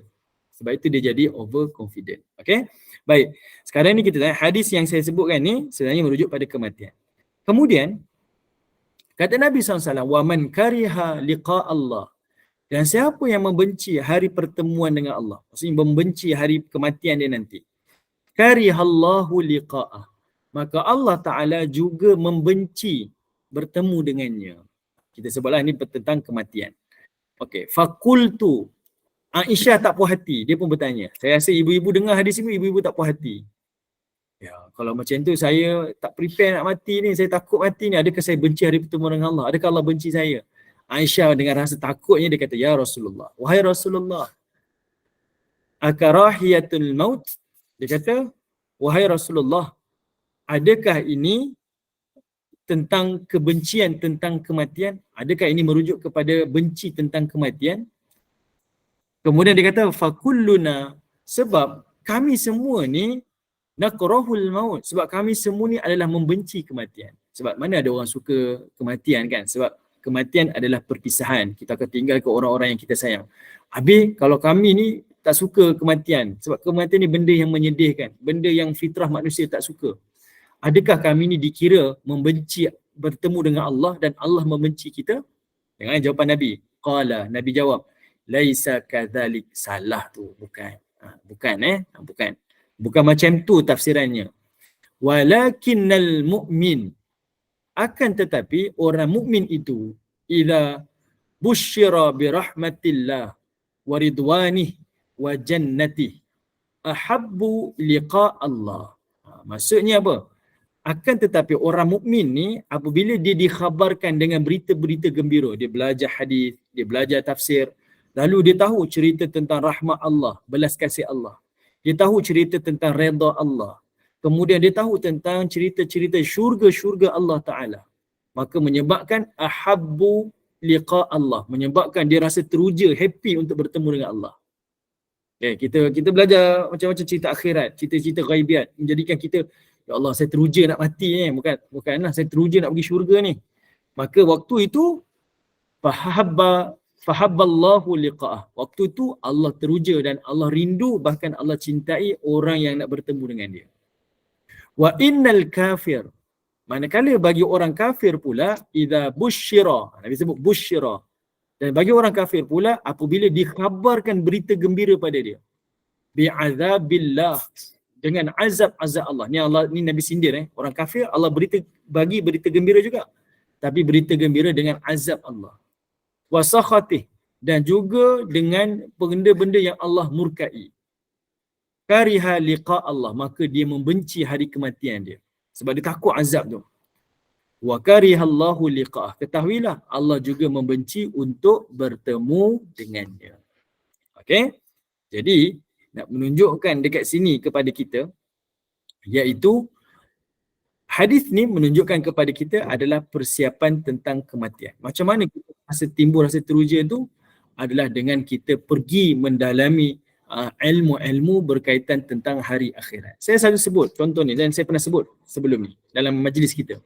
Sebab itu dia jadi overconfident. Okay? Baik. Sekarang ni kita tanya hadis yang saya sebutkan ni sebenarnya merujuk pada kematian. Kemudian, kata Nabi SAW, وَمَنْ كَرِهَ لِقَاءَ اللَّهِ. Dan siapa yang membenci hari pertemuan dengan Allah, maksudnya membenci hari kematian dia nanti, karihallahu liqa'ah, maka Allah Ta'ala juga membenci bertemu dengannya. Kita sebutlah ini tentang kematian. Okey, fakultu, Aisyah tak puas hati, dia pun bertanya. Saya rasa ibu-ibu dengar hadis ini, ibu-ibu tak puas hati. Ya, kalau macam tu saya tak prepare nak mati ni, saya takut mati ni, adakah saya benci hari pertemuan dengan Allah? Adakah Allah benci saya? Aisyah dengan rasa takutnya dia kata, ya Rasulullah, wahai Rasulullah, akarahiyatul maut? Dia kata, wahai Rasulullah, adakah ini tentang kebencian tentang kematian? Adakah ini merujuk kepada benci tentang kematian? Kemudian dia kata, fakulluna, sebab kami semua ni nakrahul maut, sebab kami semua ni adalah membenci kematian. Sebab mana ada orang suka kematian kan? Sebab kematian adalah perpisahan. Kita akan tinggal ke orang-orang yang kita sayang. Habis kalau kami ni tak suka kematian, sebab kematian ni benda yang menyedihkan, benda yang fitrah manusia tak suka. Adakah kami ni dikira membenci bertemu dengan Allah dan Allah membenci kita? Dengan jawapan Nabi. Qala, Nabi jawab, laisa kadzalik, salah tu, bukan. Bukan macam tu tafsirannya. Walakinnal mu'min, akan tetapi orang mukmin itu ila busyira bi rahmatillah wa ridwanih wa jannatih ahabbu liqa Allah. Maksudnya apa? Akan tetapi orang mukmin ni apabila dia dikhabarkan dengan berita-berita gembira, dia belajar hadis, dia belajar tafsir, lalu dia tahu cerita tentang rahmat Allah, belas kasih Allah. Dia tahu cerita tentang redha Allah. Kemudian dia tahu tentang cerita-cerita syurga-syurga Allah Ta'ala. Maka menyebabkan ahabbu liqa Allah. Menyebabkan dia rasa teruja, happy untuk bertemu dengan Allah. Okay, kita belajar macam-macam cerita akhirat, cerita-cerita ghaibiat. Menjadikan kita Ya Allah, saya teruja nak mati ni. Bukanlah saya teruja nak pergi syurga ni. Maka waktu itu fahabballahu liqa'ah. Waktu itu Allah teruja dan Allah rindu, bahkan Allah cintai orang yang nak bertemu dengan dia. Wa innal kafir, manakala bagi orang kafir pula, idza busyira, Nabi sebut busyira, dan bagi orang kafir pula apabila dikhabarkan berita gembira pada dia, bi'azabillah, dengan azab-azab Allah. Ni Nabi sindir orang kafir, Allah bagi berita gembira juga, tapi berita gembira dengan azab Allah. Wa sakhatih, dan juga dengan benda-benda yang Allah murkai. Kariha liqa Allah, maka dia membenci hari kematian dia sebab dia takut azab tu. Wa karihallahu liqa'ah, ketahuilah Allah juga membenci untuk bertemu dengannya. Okey? Jadi nak menunjukkan dekat sini kepada kita, iaitu hadis ni menunjukkan kepada kita adalah persiapan tentang kematian. Macam mana kita timbul rasa teruja tu adalah dengan kita pergi mendalami ilmu-ilmu berkaitan tentang hari akhirat. Saya selalu sebut contoh ni, dan saya pernah sebut sebelum ni dalam majlis kita.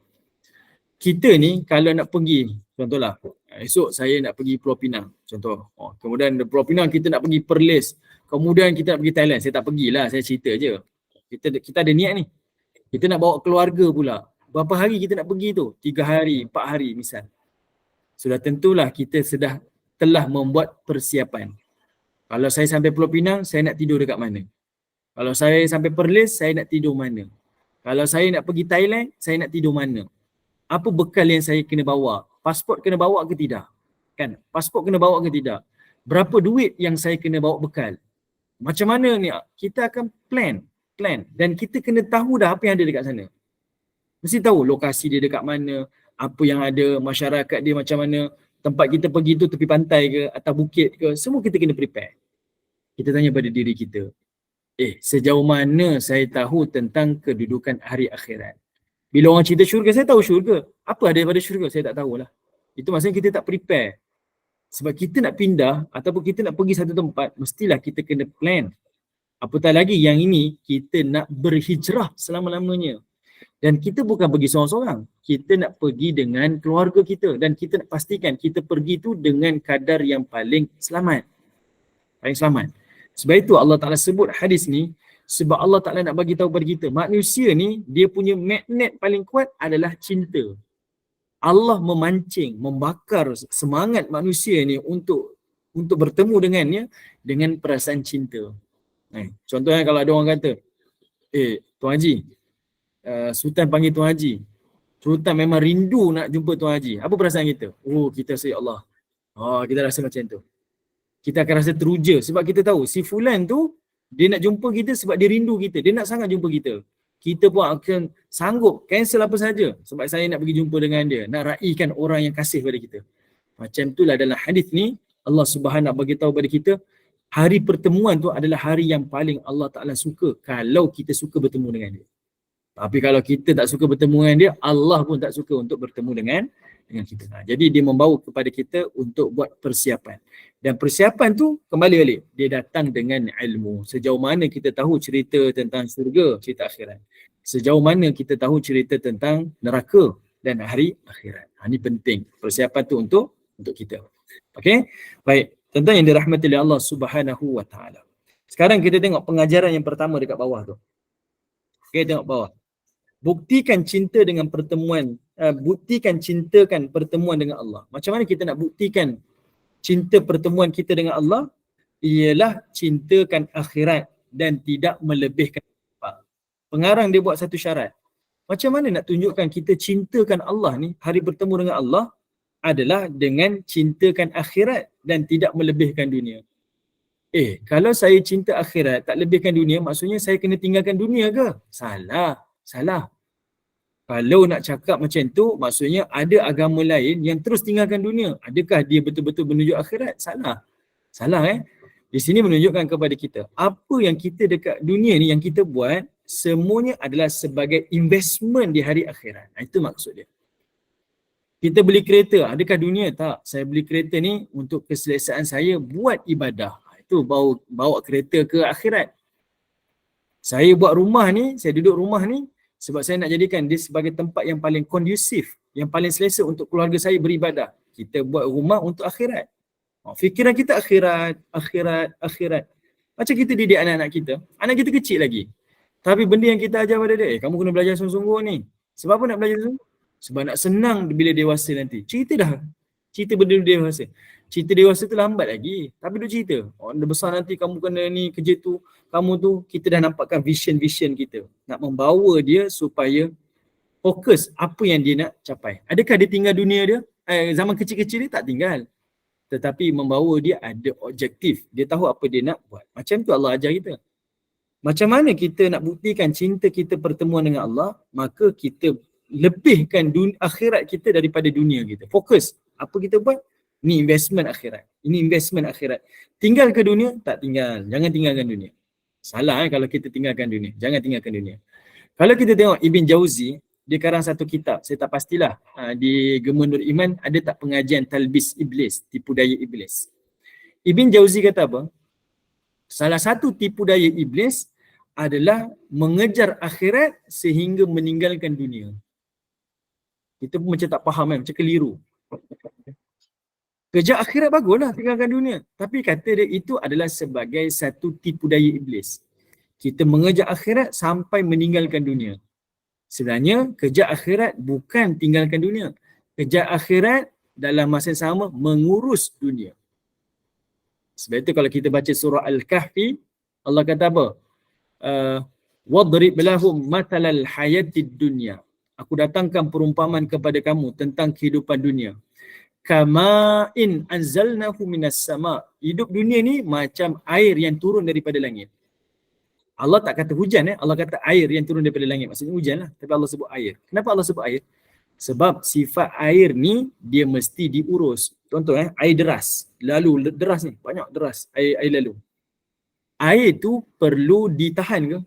Kita ni kalau nak pergi, contohlah esok saya nak pergi Pulau Pinang, contoh. Kemudian Pulau Pinang kita nak pergi Perlis, kemudian kita nak pergi Thailand. Saya tak pergilah, saya cerita je. Kita ada niat ni. Kita nak bawa keluarga pula. Berapa hari kita nak pergi tu? 3 hari, 4 hari misal. Sudah tentulah kita telah membuat persiapan. Kalau saya sampai Pulau Pinang, saya nak tidur dekat mana? Kalau saya sampai Perlis, saya nak tidur mana? Kalau saya nak pergi Thailand, saya nak tidur mana? Apa bekal yang saya kena bawa? Pasport kena bawa ke tidak? Kan? Pasport kena bawa ke tidak? Berapa duit yang saya kena bawa bekal? Macam mana ni? Kita akan plan. Dan kita kena tahu dah apa yang ada dekat sana. Mesti tahu lokasi dia dekat mana, apa yang ada, masyarakat dia macam mana, tempat kita pergi tu tepi pantai ke, atas bukit ke, semua kita kena prepare. Kita tanya pada diri kita, sejauh mana saya tahu tentang kedudukan hari akhirat? Bila orang cerita syurga, saya tahu syurga. Apa ada daripada syurga? Saya tak tahulah. Itu maksudnya kita tak prepare. Sebab kita nak pindah ataupun kita nak pergi satu tempat, mestilah kita kena plan. Apatah lagi yang ini kita nak berhijrah selama-lamanya. Dan kita bukan pergi seorang-seorang. Kita nak pergi dengan keluarga kita. Dan kita nak pastikan kita pergi tu dengan kadar yang paling selamat. Paling selamat. Sebab itu Allah Ta'ala sebut hadis ni, sebab Allah Ta'ala nak bagi tahu pada kita, manusia ni dia punya magnet paling kuat adalah cinta. Allah memancing, membakar semangat manusia ni untuk bertemu dengannya dengan perasaan cinta. Contohnya kalau ada orang kata, Tuan Haji, Sultan panggil Tuan Haji. Sultan memang rindu nak jumpa Tuan Haji. Apa perasaan kita? Kita rasa, ya Allah. Kita rasa macam tu. Kita akan rasa teruja sebab kita tahu si fulan tu dia nak jumpa kita sebab dia rindu kita. Dia nak sangat jumpa kita. Kita pun akan sanggup cancel apa saja sebab saya nak pergi jumpa dengan dia. Nak raikan orang yang kasih pada kita. Macam itulah dalam hadis ni Allah Subhanahu bagi tahu pada kita, hari pertemuan tu adalah hari yang paling Allah Ta'ala suka kalau kita suka bertemu dengan dia. Tapi kalau kita tak suka bertemu dengan dia, Allah pun tak suka untuk bertemu dengan kita. Jadi dia membawa kepada kita untuk buat persiapan. Dan persiapan tu kembali balik, dia datang dengan ilmu. Sejauh mana kita tahu cerita tentang syurga, cerita akhirat. Sejauh mana kita tahu cerita tentang neraka dan hari akhirat. Ini penting. Persiapan tu untuk kita. Okey? Baik. Tentang yang dirahmati oleh Allah Subhanahu wa Ta'ala. Sekarang kita tengok pengajaran yang pertama dekat bawah tu. Okey, tengok bawah. Buktikan cintakan pertemuan dengan Allah. Macam mana kita nak buktikan cinta pertemuan kita dengan Allah? Ialah cintakan akhirat dan tidak melebihkan apa. Pengarang dia buat satu syarat. Macam mana nak tunjukkan kita cintakan Allah ni, hari bertemu dengan Allah adalah dengan cintakan akhirat dan tidak melebihkan dunia. Kalau saya cinta akhirat tak lebihkan dunia, maksudnya saya kena tinggalkan dunia ke? Salah. Kalau nak cakap macam tu, maksudnya ada agama lain yang terus tinggalkan dunia. Adakah dia betul-betul menuju akhirat? Salah. Di sini menunjukkan kepada kita, apa yang kita dekat dunia ni yang kita buat, semuanya adalah sebagai investment di hari akhirat. Itu maksud dia. Kita beli kereta, adakah dunia? Tak. Saya beli kereta ni untuk keselesaan saya buat ibadah. Itu bawa kereta ke akhirat. Saya buat rumah ni, saya duduk rumah ni Sebab saya nak jadikan dia sebagai tempat yang paling kondusif, yang paling selesa untuk keluarga saya beribadah. Kita buat rumah untuk akhirat. Fikiran kita akhirat, akhirat, akhirat. Macam kita didik anak-anak kita kecil lagi. Tapi benda yang kita ajar pada dia, kamu kena belajar sungguh-sungguh ni. Sebab apa nak belajar sungguh? Sebab nak senang bila dewasa nanti. Cerita benda dewasa. Cerita dewasa tu lambat lagi. Tapi duk cerita. Dah besar nanti kamu kena ni, kerja tu, kamu tu. Kita dah nampakkan vision kita. Nak membawa dia supaya fokus apa yang dia nak capai. Adakah dia tinggal dunia dia? Zaman kecil-kecil dia tak tinggal. Tetapi membawa dia ada objektif. Dia tahu apa dia nak buat. Macam tu Allah ajar kita. Macam mana kita nak buktikan cinta kita pertemuan dengan Allah, maka kita lebihkan akhirat kita daripada dunia kita. Fokus. Apa kita buat? Ini investment akhirat. Ini investment akhirat. Tinggal ke dunia? Tak tinggal. Jangan tinggalkan dunia. Salah kalau kita tinggalkan dunia. Jangan tinggalkan dunia. Kalau kita tengok Ibn Jauzi, dia karang satu kitab. Saya tak pastilah di Gema Nur Iman ada tak pengajian Talbis Iblis, tipu daya iblis. Ibn Jauzi kata apa? Salah satu tipu daya iblis adalah mengejar akhirat sehingga meninggalkan dunia. Kita pun macam tak faham kan, macam keliru. Kejar akhirat baguslah, tinggalkan dunia. Tapi kata dia itu adalah sebagai satu tipu daya iblis. Kita mengejar akhirat sampai meninggalkan dunia. Sebenarnya kejar akhirat bukan tinggalkan dunia. Kejar akhirat dalam masa yang sama mengurus dunia. Sebab itu kalau kita baca surah Al-Kahfi, Allah kata apa? Wadrib lahum matalal hayatid dunya. Aku datangkan perumpamaan kepada kamu tentang kehidupan dunia. Kama in anzalnahu minas sama. Hidup dunia ni macam air yang turun daripada langit. Allah tak kata hujan, Allah kata air yang turun daripada langit. Maksudnya hujan lah, tapi Allah sebut air. Kenapa Allah sebut air? Sebab sifat air ni dia mesti diurus. Contoh air deras. Lalu deras ni, banyak deras air lalu. Air tu perlu ditahan ke?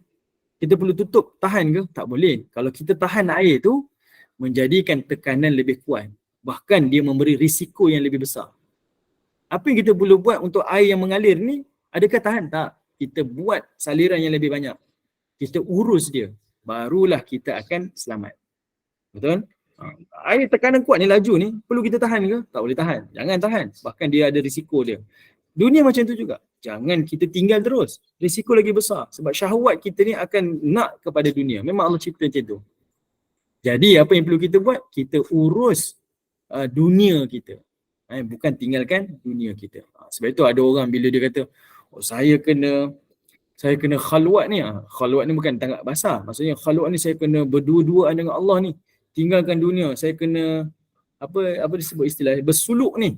Kita perlu tutup, tahan ke? Tak boleh. Kalau kita tahan air tu, menjadikan tekanan lebih kuat. Bahkan dia memberi risiko yang lebih besar. Apa yang kita perlu buat untuk air yang mengalir ni? Adakah tahan? Tak. Kita buat saliran yang lebih banyak. Kita urus dia. Barulah kita akan selamat. Betul? Air tekanan kuat ni, laju ni, perlu kita tahan ke? Tak boleh tahan. Jangan tahan. Bahkan dia ada risiko dia. Dunia macam tu juga. Jangan kita tinggal terus. Risiko lagi besar. Sebab syahwat kita ni akan nak kepada dunia. Memang Allah cipta macam tu. Jadi apa yang perlu kita buat? Kita urus dunia kita. Bukan tinggalkan dunia kita. Sebab itu ada orang bila dia kata, saya kena khalwat ni. Khalwat ni bukan tanggap basah. Maksudnya khalwat ni saya kena berdua-duaan dengan Allah ni. Tinggalkan dunia. Saya kena apa disebut istilah bersuluk ni.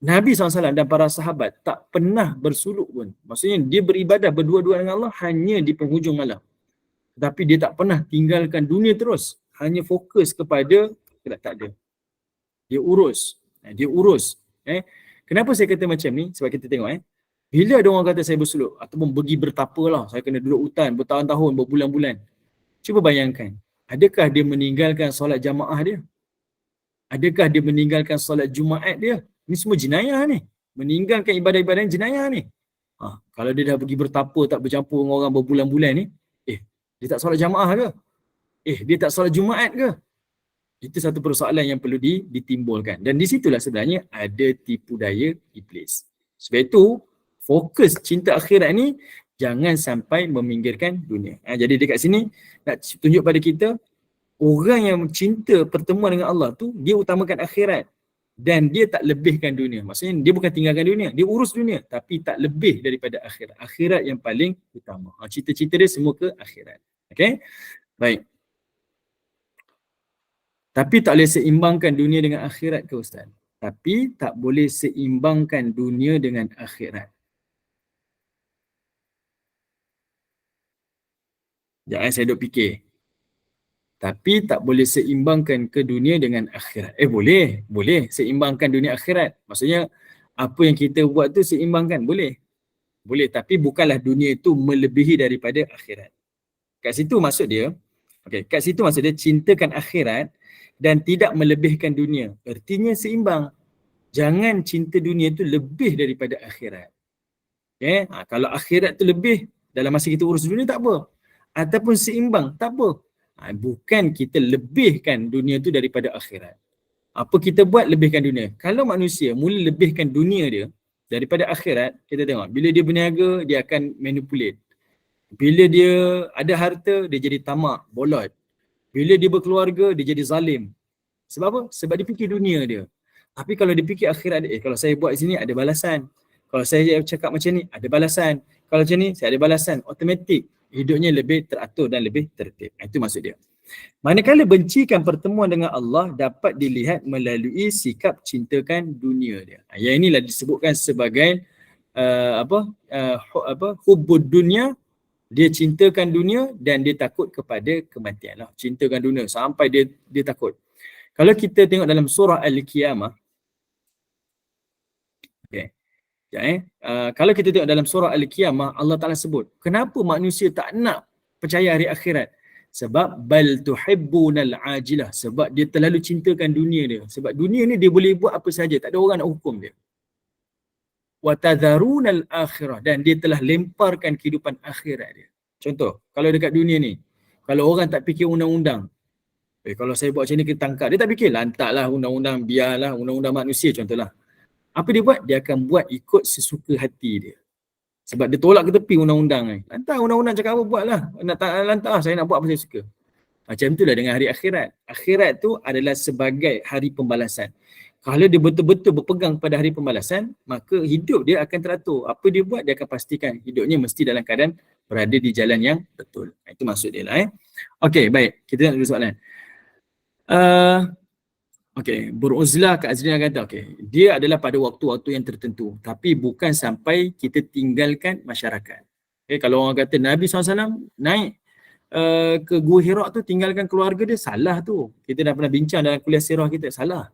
Nabi SAW dan para sahabat tak pernah bersuluk pun. Maksudnya dia beribadah berdua-duaan dengan Allah hanya di penghujung malam. Tetapi dia tak pernah tinggalkan dunia terus. Hanya fokus kepada tak ada. Dia urus. Kenapa saya kata macam ni? Sebab kita tengok bila ada orang kata saya bersuluk ataupun pergi bertapa lah, saya kena duduk hutan bertahun-tahun, berbulan-bulan. Cuba bayangkan, adakah dia meninggalkan solat jamaah dia? Adakah dia meninggalkan solat Jumaat dia? Ini semua jenayah ni. Meninggalkan ibadah-ibadah yang jenayah ni. Kalau dia dah pergi bertapa, tak bercampur dengan orang berbulan-bulan ni, dia tak solat jamaah ke? Dia tak solat Jumaat ke? Itu satu persoalan yang perlu ditimbulkan. Dan di situlah sebenarnya ada tipu daya iblis. Sebab itu, fokus cinta akhirat ni jangan sampai meminggirkan dunia. Jadi dekat sini, nak tunjuk pada kita, orang yang cinta pertemuan dengan Allah tu, dia utamakan akhirat. Dan dia tak lebihkan dunia. Maksudnya dia bukan tinggalkan dunia, dia urus dunia. Tapi tak lebih daripada akhirat. Akhirat yang paling utama. Cita-cita dia semua ke akhirat. Okay? Baik. Tapi tak boleh seimbangkan dunia dengan akhirat ke Ustaz? Tapi tak boleh seimbangkan dunia dengan akhirat. Jangan saya duk fikir. Tapi tak boleh seimbangkan ke dunia dengan akhirat. Boleh seimbangkan dunia akhirat. Maksudnya apa yang kita buat tu seimbangkan, boleh. Tapi bukanlah dunia itu melebihi daripada akhirat. Kat situ maksud dia, cintakan akhirat dan tidak melebihkan dunia. Artinya seimbang. Jangan cinta dunia itu lebih daripada akhirat. Kalau akhirat tu lebih, dalam masa kita urus dunia tak apa. ataupun seimbang, tak apa. Bukan kita lebihkan dunia tu daripada akhirat. Apa kita buat lebihkan dunia. Kalau manusia mula lebihkan dunia dia daripada akhirat, kita tengok bila dia berniaga dia akan manipulate. Bila dia ada harta dia jadi tamak, bolot. Bila dia berkeluarga dia jadi zalim. Sebab apa? Sebab dia fikir dunia dia. Tapi kalau dia fikir akhirat dia, kalau saya buat sini ada balasan. Kalau saya cakap macam ni ada balasan. Kalau macam ni saya ada balasan. Automatik hidupnya lebih teratur dan lebih tertib. Itu maksud dia. Manakala bencikan pertemuan dengan Allah dapat dilihat melalui sikap cintakan dunia dia. Yang inilah disebutkan sebagai hubbud dunia. Dia cintakan dunia dan dia takut kepada kematian lah. Cintakan dunia sampai dia takut. Kalau kita tengok dalam surah Al-Qiyamah, okay. Kalau kita tengok dalam surah Al-Qiyamah, Allah Ta'ala sebut, kenapa manusia tak nak percaya hari akhirat? Sebab bal tuhibbunal ajilah. Sebab dia terlalu cintakan dunia dia. Sebab dunia ni dia boleh buat apa saja, tak ada orang nak hukum dia. Wa tadharunal akhirah, dan dia telah lemparkan kehidupan akhirat dia. Contoh, kalau dekat dunia ni, kalau orang tak fikir undang-undang, kalau saya buat macam ni kita tangkap, dia tak fikir lantaklah undang-undang, biarlah undang-undang manusia contohlah. Apa dia buat? Dia akan buat ikut sesuka hati dia. Sebab dia tolak ke tepi undang-undang ni. Lantak undang-undang cakap apa buatlah. Nak tak lantak saya nak buat apa saya suka. Macam itulah dengan hari akhirat. Akhirat tu adalah sebagai hari pembalasan. Kalau dia betul-betul berpegang pada hari pembalasan, maka hidup dia akan teratur. Apa dia buat, dia akan pastikan hidupnya mesti dalam keadaan berada di jalan yang betul. Itu maksud dia lah. Okey, baik. Kita nak dulu soalan. Okey, beruzlah Kak Azrina kata, okey, dia adalah pada waktu-waktu yang tertentu. Tapi bukan sampai kita tinggalkan masyarakat. Okay, kalau orang kata Nabi SAW naik ke Gua Hira tu tinggalkan keluarga dia, salah tu. Kita dah pernah bincang dalam kuliah sirah kita, salah.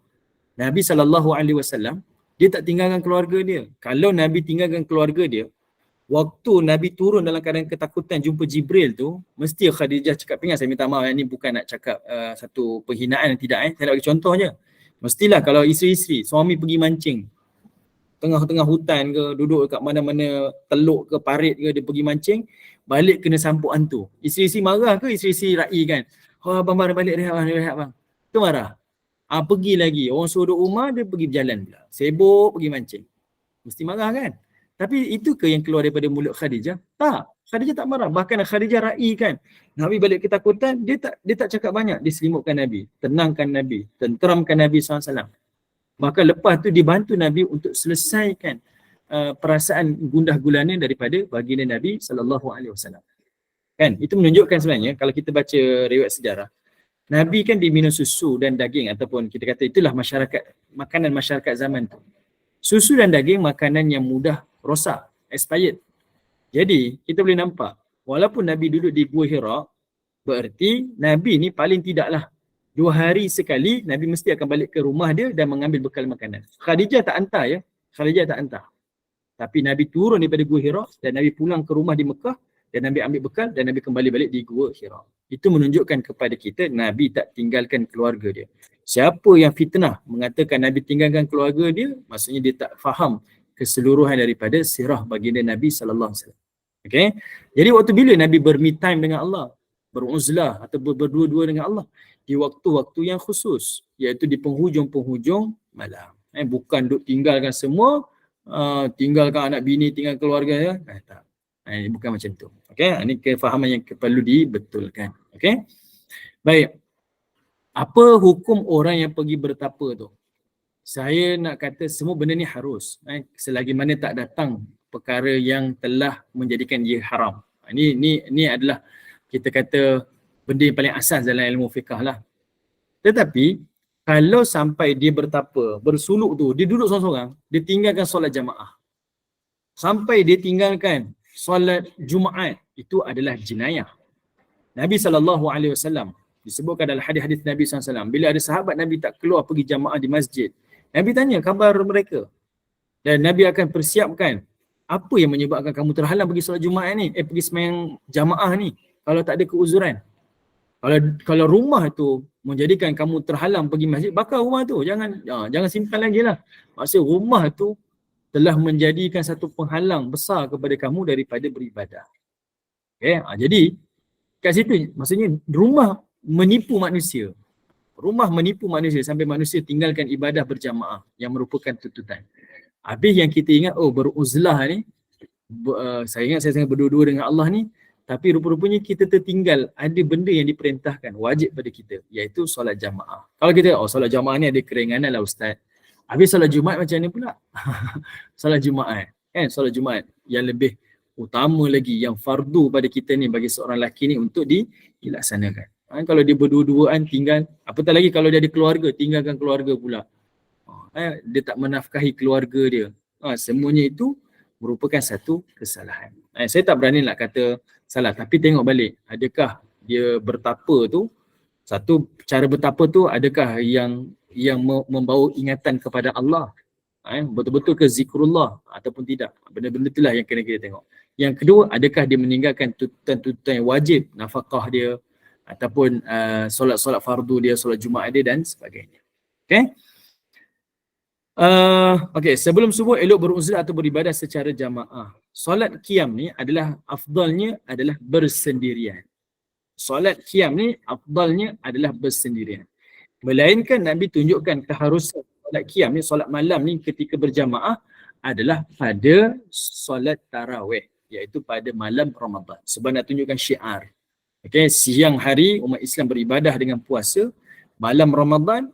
Nabi SAW, dia tak tinggalkan keluarga dia. Kalau Nabi tinggalkan keluarga dia, waktu Nabi turun dalam keadaan ketakutan jumpa Jibril tu, mesti Khadijah cakap, ingat saya minta maaf, ini bukan nak cakap satu penghinaan, tidak. Saya nak bagi contoh je. Mestilah kalau isteri-isteri, suami pergi mancing, tengah-tengah hutan ke, duduk dekat mana-mana teluk ke, parit ke, dia pergi mancing, balik kena sampuk hantu. Isteri-isteri marah ke isteri-isteri ra'i kan? Oh, abang balik rehat bang. Tu marah. Pergi lagi, orang suruh duduk rumah, dia pergi berjalan pula. Sibuk pergi mancing. Mesti marah kan? Tapi itu ke yang keluar daripada mulut Khadijah? Tak. Khadijah tak marah. Bahkan Khadijah ra'i kan. Nabi balik ketakutan, dia tak cakap banyak. Dia selimutkan Nabi, tenangkan Nabi, tenteramkan Nabi SAW. Maka lepas tu dibantu Nabi untuk selesaikan perasaan gundah gulana daripada baginda Nabi SAW. Kan? Itu menunjukkan sebenarnya kalau kita baca riwayat sejarah, Nabi kan diminum susu dan daging, ataupun kita kata itulah makanan masyarakat zaman tu. Susu dan daging makanan yang mudah rosak, expired. Jadi kita boleh nampak walaupun Nabi duduk di Gua Hira, berarti Nabi ni paling tidaklah 2 hari sekali Nabi mesti akan balik ke rumah dia dan mengambil bekal makanan. Khadijah tak hantar ya. Khadijah tak hantar. Tapi Nabi turun daripada Gua Hira dan Nabi pulang ke rumah di Mekah dan Nabi ambil bekal dan Nabi kembali balik di Gua Hira. Itu menunjukkan kepada kita Nabi tak tinggalkan keluarga dia. Siapa yang fitnah mengatakan Nabi tinggalkan keluarga dia, maksudnya dia tak faham keseluruhan daripada sirah baginda Nabi SAW. Okay? Jadi waktu bila Nabi ber-me time dengan Allah, beruzlah atau berdua-dua dengan Allah, di waktu-waktu yang khusus, iaitu di penghujung-penghujung malam. Bukan duk tinggalkan semua, tinggalkan anak bini, tinggal keluarga ya. Tak. Ini bukan macam tu. Okay? Ini kefahaman yang perlu dibetulkan. Okay? Baik. Apa hukum orang yang pergi bertapa tu? Saya nak kata semua benda ni harus. Selagi mana tak datang perkara yang telah menjadikan dia haram. Ini adalah kita kata benda yang paling asas dalam ilmu fiqah lah. Tetapi kalau sampai dia bertapa, bersuluk tu, dia duduk seorang-seorang, dia tinggalkan solat jamaah. Sampai dia tinggalkan solat Jumaat, itu adalah jenayah. Nabi SAW disebutkan dalam hadis-hadis Nabi SAW, bila ada sahabat Nabi tak keluar pergi jamaah di masjid, Nabi tanya khabar mereka. Dan Nabi akan persiapkan apa yang menyebabkan kamu terhalang pergi solat Jumaat ni, pergi sembahyang jamaah ni kalau tak ada keuzuran. Kalau rumah tu menjadikan kamu terhalang pergi masjid, bakar rumah tu. Jangan simpan lagi lah. Maksud rumah tu telah menjadikan satu penghalang besar kepada kamu daripada beribadah. Okay? Jadi kat situ maksudnya rumah menipu manusia. Rumah menipu manusia sampai manusia tinggalkan ibadah berjamaah yang merupakan tuntutan. Habis yang kita ingat, oh beruzlah ni, saya ingat saya sangat berdua-dua dengan Allah ni, tapi rupa-rupanya kita tertinggal ada benda yang diperintahkan wajib pada kita, iaitu solat jamaah. Kalau kita, oh solat jamaah ni ada keringanan lah Ustaz. Habis solat Jumaat macam mana pula? Solat Jumaat, kan? Solat Jumaat yang lebih utama lagi, yang fardu pada kita ni, bagi seorang lelaki ni untuk dilaksanakan. Kalau dia berdua-duaan tinggal, apatah lagi kalau dia ada keluarga, tinggalkan keluarga pula. Dia tak menafkahi keluarga dia. Semuanya itu merupakan satu kesalahan. Saya tak berani nak kata salah, tapi tengok balik, adakah dia bertapa tu, satu cara bertapa tu adakah yang membawa ingatan kepada Allah, betul-betul ke zikrullah ataupun tidak. Benda-benda itulah yang kena kita tengok. Yang kedua, adakah dia meninggalkan tuntutan yang wajib, nafkah dia, ataupun solat-solat fardu dia, solat Jumaat dia dan sebagainya. Okay? Okay, sebelum subuh elok beruzlah atau beribadah secara jamaah. Solat qiyam ni adalah afdalnya adalah bersendirian. Solat qiyam ni afdalnya adalah bersendirian. Melainkan Nabi tunjukkan keharusan solat qiyam ni, solat malam ni ketika berjamaah adalah pada solat tarawih, iaitu pada malam Ramadan. Sebab nak tunjukkan syiar. Okay, siang hari umat Islam beribadah dengan puasa, malam Ramadan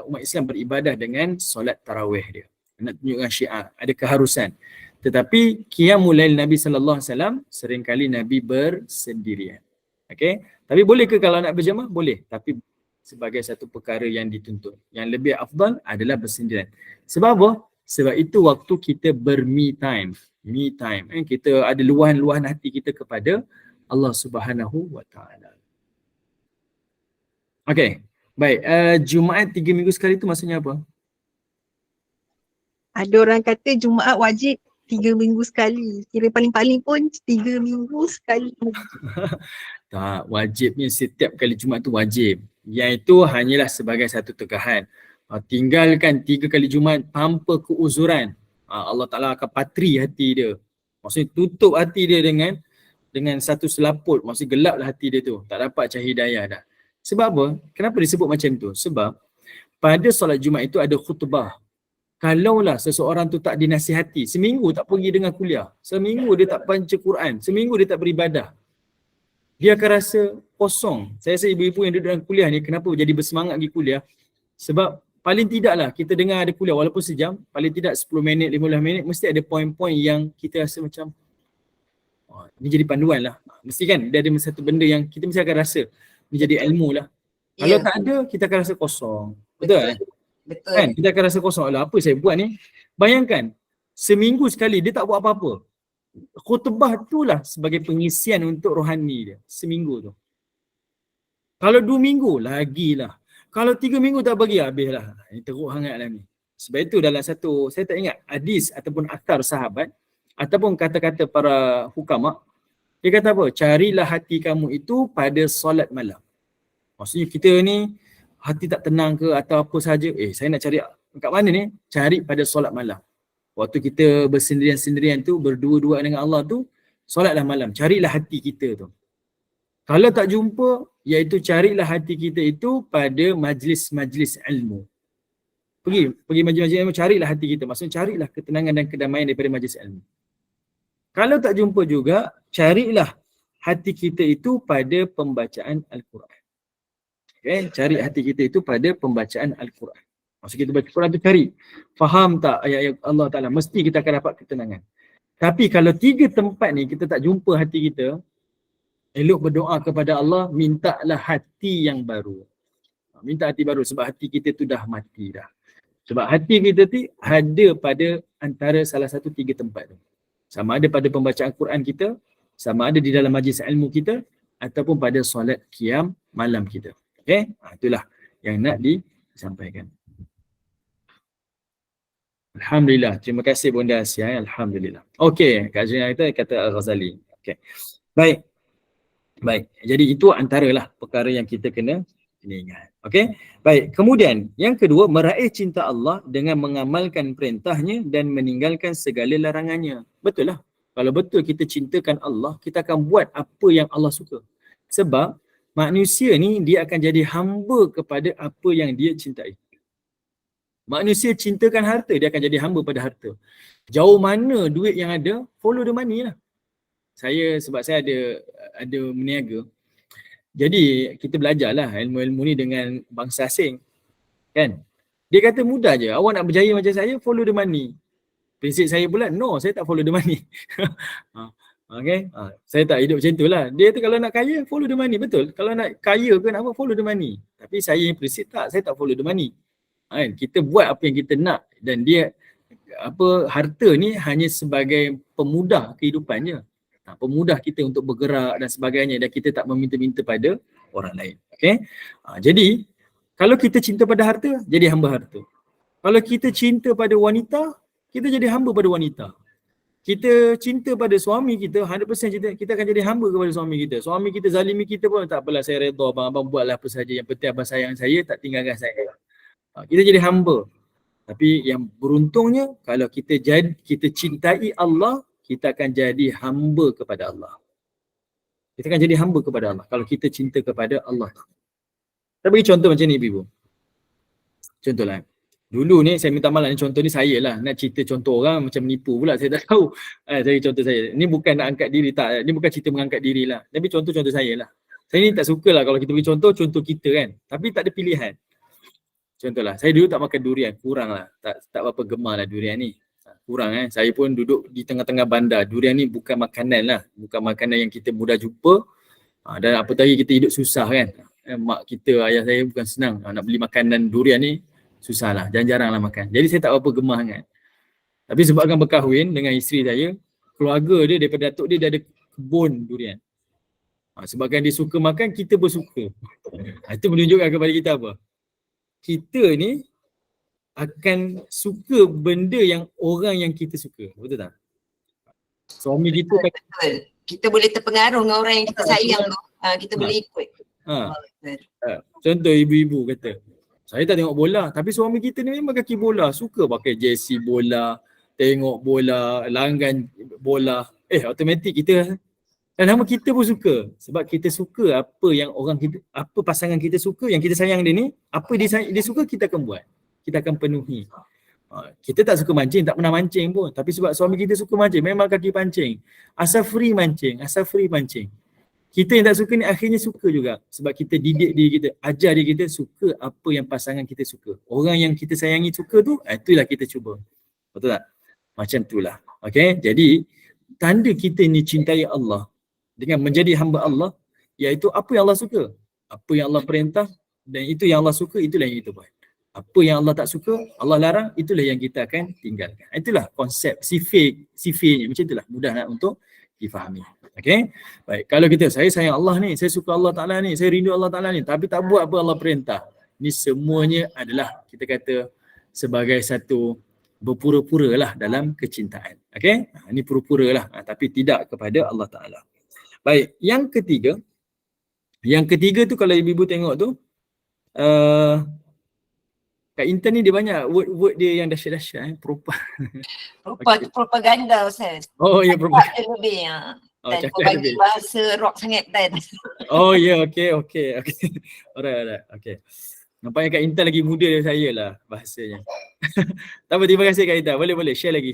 umat Islam beribadah dengan solat tarawih dia. Nak tunjukkan syiar, ada keharusan. Tetapi qiyamul lail Nabi sallallahu alaihi wasallam seringkali Nabi bersendirian. Okay, tapi boleh ke kalau nak berjamaah? Boleh, tapi sebagai satu perkara yang dituntut. Yang lebih afdal adalah bersendirian. Sebab apa? Sebab itu waktu kita ber-me time. Me time. Kita ada luahan-luahan hati kita kepada Allah Subhanahu wa ta'ala. Okay, baik. Jumaat 3 minggu sekali tu maksudnya apa? Ada orang kata Jumaat wajib 3 minggu sekali. Kira paling-paling pun 3 minggu sekali. Tak, wajibnya setiap kali Jumaat tu wajib. Yang itu hanyalah sebagai satu tegahan. Tinggalkan 3 kali Jumaat tanpa keuzuran, Allah Ta'ala akan patri hati dia. Maksudnya tutup hati dia dengan satu selaput, maksudnya gelap lah hati dia tu, tak dapat cahaya hidayah dah. Sebab apa? Kenapa disebut macam tu? Sebab pada solat Jumaat itu ada khutbah. Kalaulah seseorang tu tak dinasihati, seminggu tak pergi dengan kuliah, seminggu dia tak baca Quran, seminggu dia tak beribadah, dia akan rasa kosong. Saya rasa ibu-ibu yang duduk dalam kuliah ni, kenapa jadi bersemangat pergi kuliah? Sebab paling tidaklah kita dengar ada kuliah, walaupun sejam, paling tidak 10 minit, 15 minit, mesti ada poin-poin yang kita rasa macam ini jadi panduan lah. Mesti kan dia ada satu benda yang kita mesti akan rasa ni jadi ilmu lah. Kalau tak ada, kita akan rasa kosong. Betul? Betul. Kan? Kita akan rasa kosong. Alah, apa saya buat ni? Bayangkan, seminggu sekali dia tak buat apa-apa. Khutbah itulah sebagai pengisian untuk rohani dia. Seminggu tu. Kalau 2 minggu, lagilah. Kalau 3 minggu tak bagi, habislah. Ini teruk hangat lah ni. Sebab itu dalam satu, saya tak ingat hadis ataupun aktar sahabat, ataupun kata-kata para hukama, dia kata apa? Carilah hati kamu itu pada solat malam. Maksudnya kita ni hati tak tenang ke atau apa sahaja, saya nak cari kat mana ni? Cari pada solat malam. Waktu kita bersendirian-sendirian tu, berdua-dua dengan Allah tu, solatlah malam. Carilah hati kita tu. Kalau tak jumpa, iaitu carilah hati kita itu pada majlis-majlis ilmu. Pergi majlis-majlis ilmu, carilah hati kita. Maksudnya carilah ketenangan dan kedamaian daripada majlis ilmu. Kalau tak jumpa juga, carilah hati kita itu pada pembacaan Al-Quran. Okay? Cari hati kita itu pada pembacaan Al-Quran. Maksud kita baca Quran tu cari. Faham tak ayat-ayat Allah Ta'ala? Mesti kita akan dapat ketenangan. Tapi kalau 3 tempat ni kita tak jumpa hati kita, elok berdoa kepada Allah, mintalah hati yang baru. Minta hati baru sebab hati kita tu dah mati dah. Sebab hati kita tu ada pada antara salah satu 3 tempat tu. Sama ada pada pembacaan Quran kita, sama ada di dalam majlis ilmu kita, ataupun pada solat qiyam malam kita. Okay? Itulah yang nak disampaikan. Alhamdulillah. Terima kasih Bunda Asia. Alhamdulillah. Okey, kajian kita kata Al-Ghazali. Okey. Baik. Jadi itu antaralah perkara yang kita kena ingat. Okey. Baik. Kemudian yang kedua, meraih cinta Allah dengan mengamalkan perintahnya dan meninggalkan segala larangannya. Betul lah. Kalau betul kita cintakan Allah, kita akan buat apa yang Allah suka. Sebab manusia ni dia akan jadi hamba kepada apa yang dia cintai. Manusia cintakan harta, dia akan jadi hamba pada harta. Jauh mana duit yang ada, follow the money lah. Sebab saya ada meniaga. Jadi kita belajarlah ilmu-ilmu ni dengan bangsa asing. Kan? Dia kata mudah je, awak nak berjaya macam saya, follow the money. Prinsip saya pula, no, saya tak follow the money. Okay? Saya tak hidup macam tu lah. Dia kata kalau nak kaya, follow the money. Betul. Kalau nak kaya ke nak apa, follow the money. Tapi saya prinsip tak, saya tak follow the money. Kita buat apa yang kita nak dan dia harta ni hanya sebagai pemudah kehidupan je. Pemudah kita untuk bergerak dan sebagainya dan kita tak meminta-minta pada orang lain. Okay? Jadi kalau kita cinta pada harta, jadi hamba harta. Kalau kita cinta pada wanita, kita jadi hamba pada wanita. Kita cinta pada suami kita, 100% kita akan jadi hamba kepada suami kita. Suami kita zalimi kita pun tak apalah, saya redha abang buatlah apa saja. Yang penting abang sayang saya, tak tinggalkan saya. Kita jadi hamba. Tapi yang beruntungnya kalau kita cintai Allah, kita akan jadi hamba kepada Allah. Kita akan jadi hamba kepada Allah kalau kita cinta kepada Allah. Saya bagi contoh macam ni ibu. Contohlah. Dulu ni saya minta maaf ni, contoh ni saya lah. Nak cerita contoh orang macam menipu pula, saya tak tahu. Saya contoh saya. Ni bukan nak angkat diri, tak. Ni bukan cerita mengangkat diri lah. Tapi contoh-contoh saya lah. Saya ni tak suka lah kalau kita bagi contoh kita kan. Tapi tak ada pilihan. Contohlah, saya dulu tak makan durian. Kurang lah. Tak berapa gemar lah durian ni. Kurang Saya pun duduk di tengah-tengah bandar. Durian ni bukan makanan lah. Bukan makanan yang kita mudah jumpa. Dan apa tadi kita hidup susah kan. Mak kita, ayah saya bukan senang. Nak beli makanan durian ni susah lah. Jarang-jarang lah makan. Jadi saya tak berapa gemar sangat. Tapi sebabkan berkahwin dengan isteri saya, keluarga dia daripada datuk dia ada kebun durian. Sebabkan dia suka makan, kita pun suka. Itu menunjukkan kepada kita apa? Kita ni akan suka benda yang orang yang kita suka. Betul tak? Suami kita betul. Kita boleh terpengaruh dengan orang yang kita sayang tu. Kita boleh ikut. Contoh ibu-ibu kata, saya tak tengok bola, tapi suami kita ni memang kaki bola, suka pakai jersey bola, tengok bola, langgan bola. Automatik kita dan nama kita pun suka. Sebab kita suka apa yang orang kita, apa pasangan kita suka, yang kita sayang dia ni, apa dia suka kita akan buat. Kita akan penuhi. Kita tak suka mancing, tak pernah mancing pun. Tapi sebab suami kita suka mancing, memang kaki pancing. Asal free mancing. Kita yang tak suka ni akhirnya suka juga. Sebab kita didik diri kita, ajar diri kita suka apa yang pasangan kita suka. Orang yang kita sayangi suka tu, itulah kita cuba. Betul tak? Macam itulah. Okay? Jadi, tanda kita ni cintai Allah dengan menjadi hamba Allah, iaitu apa yang Allah suka. Apa yang Allah perintah dan itu yang Allah suka, itulah yang kita buat. Apa yang Allah tak suka, Allah larang, itulah yang kita akan tinggalkan. Itulah konsep sifirnya. Macam itulah, mudah untuk difahami. Okay? Baik, kalau kita, saya sayang Allah ni, saya suka Allah Ta'ala ni, saya rindu Allah Ta'ala ni, tapi tak buat apa Allah perintah. Ni semuanya adalah, kita kata, sebagai satu berpura-pura lah dalam kecintaan. Okay? Ini pura-pura lah, tapi tidak kepada Allah Ta'ala. Baik, yang ketiga tu kalau ibu-ibu tengok tu, kat internet ni dia banyak word dia yang dahsyat-dahsyat. Propaganda Ustaz. Oh ya, propaganda. Lebih dan cakap bagi bahasa rock sangat dan. Oh ya, okay. Alright. Okay. Nampaknya Kak Intan lagi muda dari saya lah bahasanya. Tak apa, terima kasih Kak Intan. Boleh share lagi.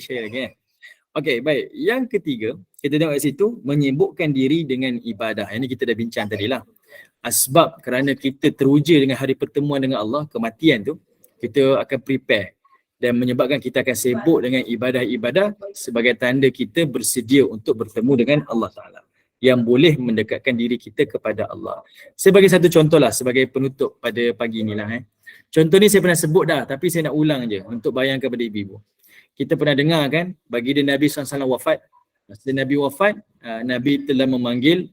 Okay, baik. Yang ketiga, kita tengok kat situ, menyibukkan diri dengan ibadah. Ini kita dah bincang tadi lah. Sebab kerana kita teruja dengan hari pertemuan dengan Allah, kematian tu, kita akan prepare dan menyebabkan kita akan sibuk dengan ibadah-ibadah sebagai tanda kita bersedia untuk bertemu dengan Allah Ta'ala yang boleh mendekatkan diri kita kepada Allah. Sebagai satu contoh lah, sebagai penutup pada pagi ni lah. Contoh ni saya pernah sebut dah, tapi saya nak ulang je untuk bayangkan kepada ibu-ibu. Kita pernah dengar kan, baginda Nabi SAW wafat. Masa Nabi wafat, Nabi telah memanggil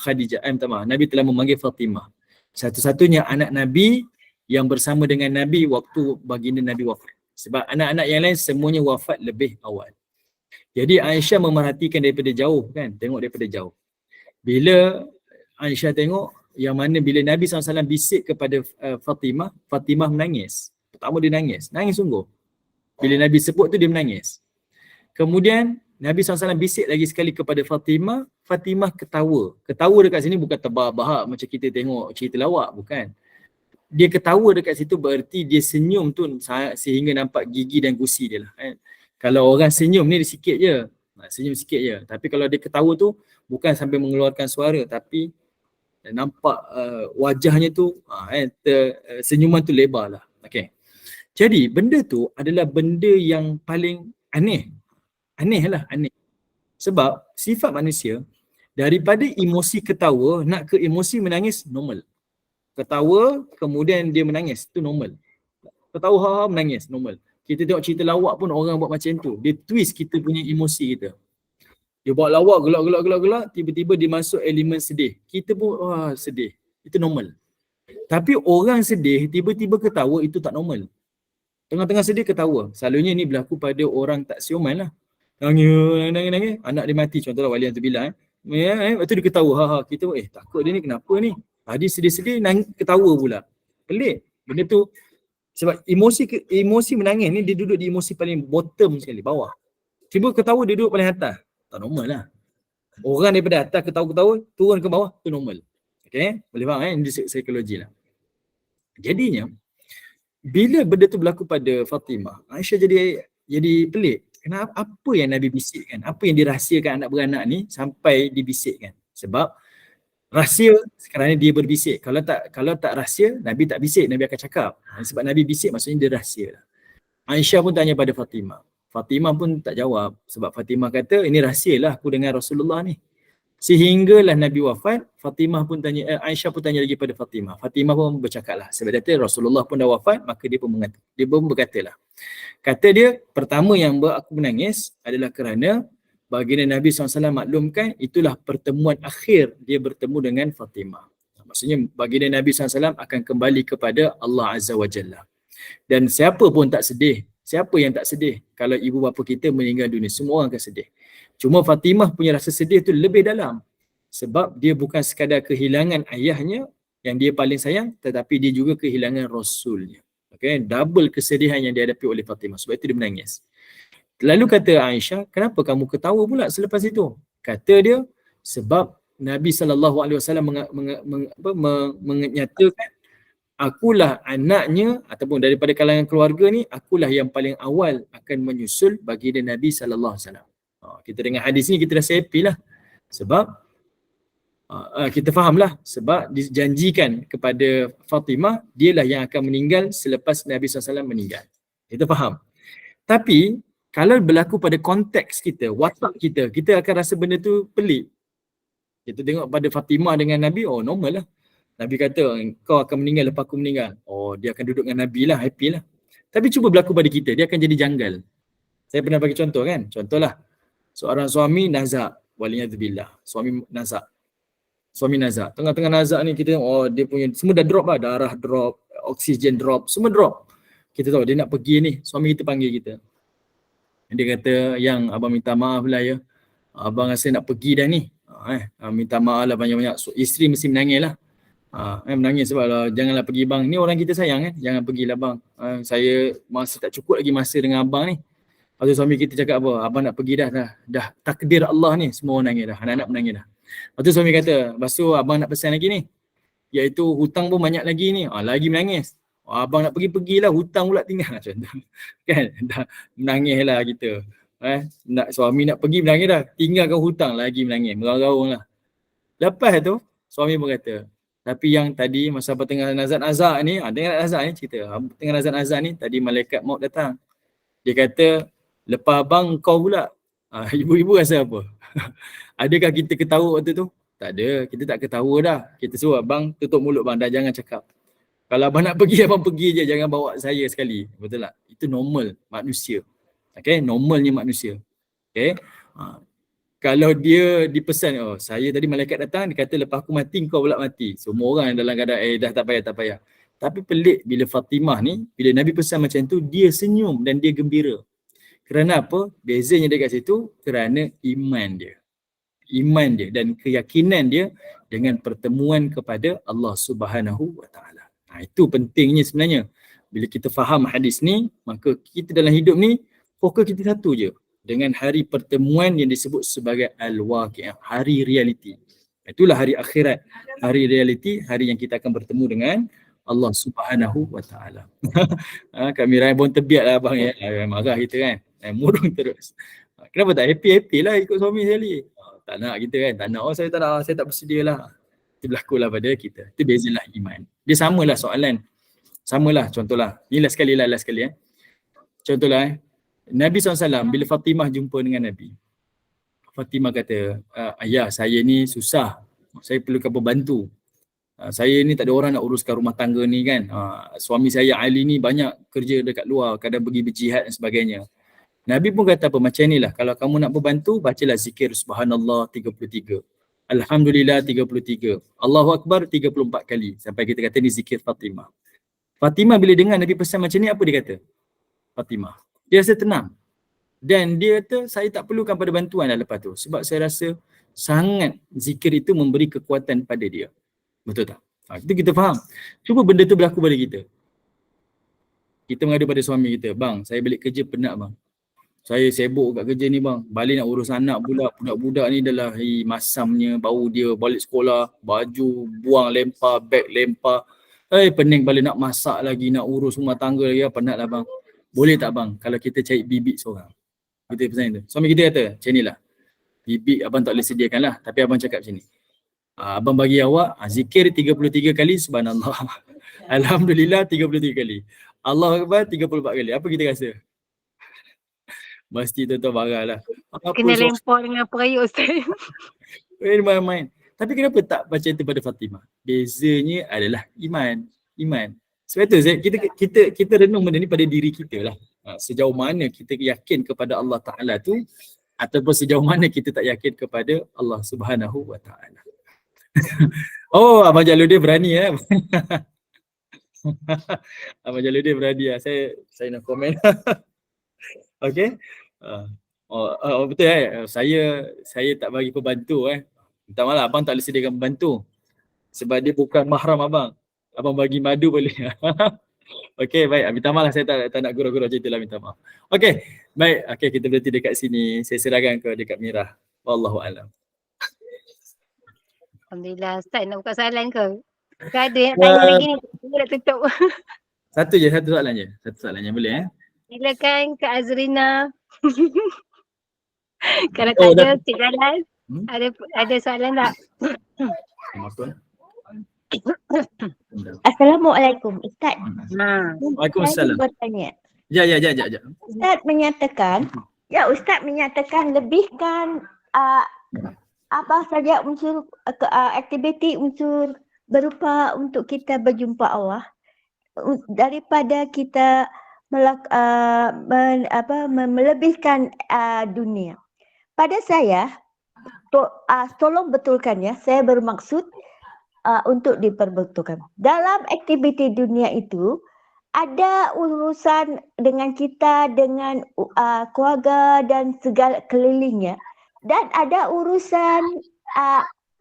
Khadijah, Nabi telah memanggil Fatimah. Satu-satunya anak Nabi yang bersama dengan Nabi waktu baginda Nabi wafat. Sebab anak-anak yang lain semuanya wafat lebih awal. Jadi Aisyah memerhatikan daripada jauh kan, tengok daripada jauh. Bila Aisyah tengok yang mana bila Nabi SAW bisik kepada Fatimah menangis. Pertama dia nangis sungguh. Bila Nabi sebut tu dia menangis. Kemudian Nabi SAW bisik lagi sekali kepada Fatimah Fatimah ketawa. Ketawa dekat sini bukan terbahak-bahak macam kita tengok cerita lawak, bukan. Dia ketawa dekat situ bererti dia senyum tu sehingga nampak gigi dan gusi dia lah. Kalau orang senyum ni dia sikit je. Senyum sikit je. Tapi kalau dia ketawa tu bukan sampai mengeluarkan suara tapi nampak wajahnya tu senyuman tu lebar lah. Okay. Jadi benda tu adalah benda yang paling aneh. Aneh lah, aneh. Sebab sifat manusia daripada emosi ketawa nak ke emosi menangis normal. Ketawa kemudian dia menangis, tu normal. Ketawa menangis, normal. Kita tengok cerita lawak pun orang buat macam tu. Dia twist kita punya emosi kita. Dia buat lawak, gelak, tiba-tiba dia masuk elemen sedih. Kita pun sedih. Itu normal. Tapi orang sedih tiba-tiba ketawa, itu tak normal. Tengah-tengah sedih ketawa. Selalunya ni berlaku pada orang tak siuman lah. Nangis. Anak dia mati, contohlah wali antubillah. Lepas tu dia ketawa. Kita takut dia ni kenapa ni? Dia sedih-sedih ketawa pula. Pelik. Benda tu sebab emosi menangis ni dia duduk di emosi paling bottom sekali, bawah. Tiba ketawa dia duduk paling atas. Tak normal lah. Orang daripada atas ketawa-ketawa turun ke bawah, tu normal. Okay? Boleh faham ini psikologi lah. Jadinya bila benda tu berlaku pada Fatimah, Aisyah jadi pelik. Kenapa, apa yang Nabi bisikkan? Apa yang dirahsiakan anak beranak ni sampai dibisikkan? Sebab rahsia kerana dia berbisik. Kalau tak rahsia, Nabi tak bisik, Nabi akan cakap. Sebab Nabi bisik maksudnya dia rahsia lah. Aisyah pun tanya pada Fatimah. Fatimah pun tak jawab. Sebab Fatimah kata, ini rahsia lah aku dengan Rasulullah ni. Sehinggalah Nabi wafat, Aisyah pun tanya lagi pada Fatimah. Fatimah pun bercakap lah. Sebab dia Rasulullah pun dah wafat, maka dia pun berkata lah. Kata dia, pertama yang aku menangis adalah kerana baginda Nabi SAW maklumkan itulah pertemuan akhir dia bertemu dengan Fatimah. Maksudnya baginda Nabi SAW akan kembali kepada Allah Azza wa Jalla. Dan siapa pun tak sedih. Siapa yang tak sedih kalau ibu bapa kita meninggal dunia? Semua orang akan sedih. Cuma Fatimah punya rasa sedih tu lebih dalam. Sebab dia bukan sekadar kehilangan ayahnya yang dia paling sayang, tetapi dia juga kehilangan Rasulnya. Okay? Double kesedihan yang dihadapi oleh Fatimah. Sebab itu dia menangis. Lalu kata Aisyah, kenapa kamu ketawa pula selepas itu? Kata dia, sebab Nabi SAW menyatakan, akulah anaknya ataupun daripada kalangan keluarga ni, akulah yang paling awal akan menyusul baginda Nabi SAW. Kita dengar hadis ni, kita rasa happy lah. Sebab kita fahamlah, sebab dijanjikan kepada Fatimah, dialah yang akan meninggal selepas Nabi SAW meninggal. Kita faham. Tapi, kalau berlaku pada konteks kita, watak kita akan rasa benda tu pelik. Kita tengok pada Fatimah dengan Nabi, normal lah. Nabi kata, kau akan meninggal lepas aku meninggal. Dia akan duduk dengan Nabi lah, happy lah. Tapi cuba berlaku pada kita, dia akan jadi janggal. Saya pernah bagi contoh kan, contohlah. Seorang suami nazak, waliyadzubillah. Suami nazak. Tengah-tengah nazak ni kita tengok, dia punya, semua dah drop lah. Darah drop, oksigen drop, semua drop. Kita tahu dia nak pergi ni, suami kita panggil kita. Dia kata, yang abang minta maaf lah ya. Abang rasa nak pergi dah ni. Minta maaf lah banyak-banyak. So, isteri mesti menangis lah. Menangis sebab janganlah pergi bang. Ni orang kita sayang kan. Jangan pergilah bang. Saya masih tak cukup lagi masa dengan abang ni. Lepas tu suami kita cakap apa? Abang nak pergi dah takdir Allah ni. Semua orang nangis dah. Anak-anak menangis dah. Lepas tu suami kata, lepas tu abang nak pesan lagi ni. Iaitu hutang pun banyak lagi ni. Lagi menangis. Abang nak pergilah, hutang pula tinggal. Macam tu. Kan? Dah menangis lah kita. Suami nak pergi menangis dah. Tinggalkan hutang lagi menangis. Meraung-raung lah. Lepas tu, suami berkata, tapi yang tadi masa apa tengah nazak-nazak ni, tengah nazak ni cerita. Tengah nazak-nazak ni, tadi malaikat maut datang. Dia kata, lepas abang kau pula. Ibu-ibu rasa apa? Adakah kita ketawa waktu tu? Tak ada, kita tak ketawa dah. Kita suruh abang tutup mulut bang, dah jangan cakap. Kalau abang nak pergi, abang pergi je. Jangan bawa saya sekali. Betul tak? Itu normal manusia. Okay? Normalnya manusia. Okay? Kalau dia dipesan, saya tadi malaikat datang, dia kata lepas aku mati, kau pula mati. Semua orang dalam keadaan, dah tak payah. Tapi pelik bila Fatimah ni, bila Nabi pesan macam tu, dia senyum dan dia gembira. Kerana apa? Bezanya dekat situ, kerana iman dia. Iman dia dan keyakinan dia dengan pertemuan kepada Allah Subhanahu wa Ta'ala. Itu pentingnya sebenarnya. Bila kita faham hadis ni, maka kita dalam hidup ni, fokus kita satu je. dengan hari pertemuan yang disebut sebagai al-waqi'ah, hari realiti. Itulah hari akhirat, hari realiti, hari yang kita akan bertemu dengan Allah Subhanahu wa taala. Kak Mira pun terbiat lah abang ya. Marah kita kan. Murung terus. Kenapa tak happy lah ikut suami sekali? Tak nak kita kan. Tak nak. Oh saya tak nak. Saya tak bersedia lah. Itu berlaku lah pada kita. Itu bezalah iman. Dia samalah soalan. Samalah contohlah. Ni last sekali Contohlah Nabi SAW bila Fatimah jumpa dengan Nabi. Fatimah kata, ayah saya ni susah. Saya perlukan pembantu. Saya ni tak ada orang nak uruskan rumah tangga ni kan. Suami saya Ali ni banyak kerja dekat luar, kadang pergi berjihad dan sebagainya. Nabi pun kata apa macam ni lah, kalau kamu nak berbantu bacalah zikir subhanallah 33. Alhamdulillah 33. Allahu Akbar 34 kali. Sampai kita kata ni zikir Fatimah. Fatimah bila dengar Nabi pesan macam ni, apa dia kata? Fatimah. Dia rasa tenang. Dan dia kata saya tak perlukan pada bantuan dah lepas tu. Sebab saya rasa sangat zikir itu memberi kekuatan pada dia. Betul tak? Itu kita faham. Cuba benda tu berlaku pada kita. Kita mengadu pada suami kita, bang saya balik kerja penat bang. Saya sibuk kat kerja ni bang. Balik nak urus anak pula. Budak-budak ni dah lah masamnya, bau dia balik sekolah, baju buang lempar, beg lempar. Pening balik nak masak lagi, nak urus rumah tangga lagi, penat lah bang. Boleh tak bang kalau kita cari bibik seorang? Kita pesan tu. Suami kita kata, macam ni lah. Bibik abang tak boleh sediakan lah. Tapi abang cakap macam ni. Abang bagi awak zikir 33 kali subhanallah. Alhamdulillah 33 kali. Allahu Akbar 34 kali. Apa kita rasa? Mesti tuan-tuan marah lah. Kena lempar dengan perayuk Ustaz. Main-main. Tapi kenapa tak baca itu pada Fatimah? Bezanya adalah iman. Sebab itu kita renung benda ni pada diri kita lah. Sejauh mana kita yakin kepada Allah Ta'ala tu, ataupun sejauh mana kita tak yakin kepada Allah Subhanahu wa Ta'ala. Oh, Abang Jaludin berani ya. Abang Jaludin berani ya. Saya nak komen. Okey. Betul saya tak bagi pembantu Minta maaf abang tak boleh sediakan pembantu. Sebab dia bukan mahram abang. Abang bagi madu boleh. Okey, baik. Minta maaf saya tak nak gurau-gurau cerita lah, minta maaf. Okey, baik. Okey, kita berhenti dekat sini. Saya serahkan ke dekat Mira. Wallahu a'lam. Alhamdulillah. Ustaz nak buka soalan ke? Tak ada yang tanya lagi ni. Kita dah tutup. Satu soalan je. Satu soalan je boleh Silakan Kak Azrina. Kalau tak ada, Cik Jalan. Ada soalan tak? Assalamualaikum Ustaz. Waalaikumsalam. Saya bertanya. Ya. Ustaz menyatakan lebihkan apa saja unsur aktiviti unsur berupa untuk kita berjumpa Allah daripada kita melebihkan dunia. Pada saya tolong betulkan ya, saya bermaksud untuk diperbetulkan. Dalam aktiviti dunia itu ada urusan dengan kita, dengan keluarga dan segala kelilingnya. Dan ada urusan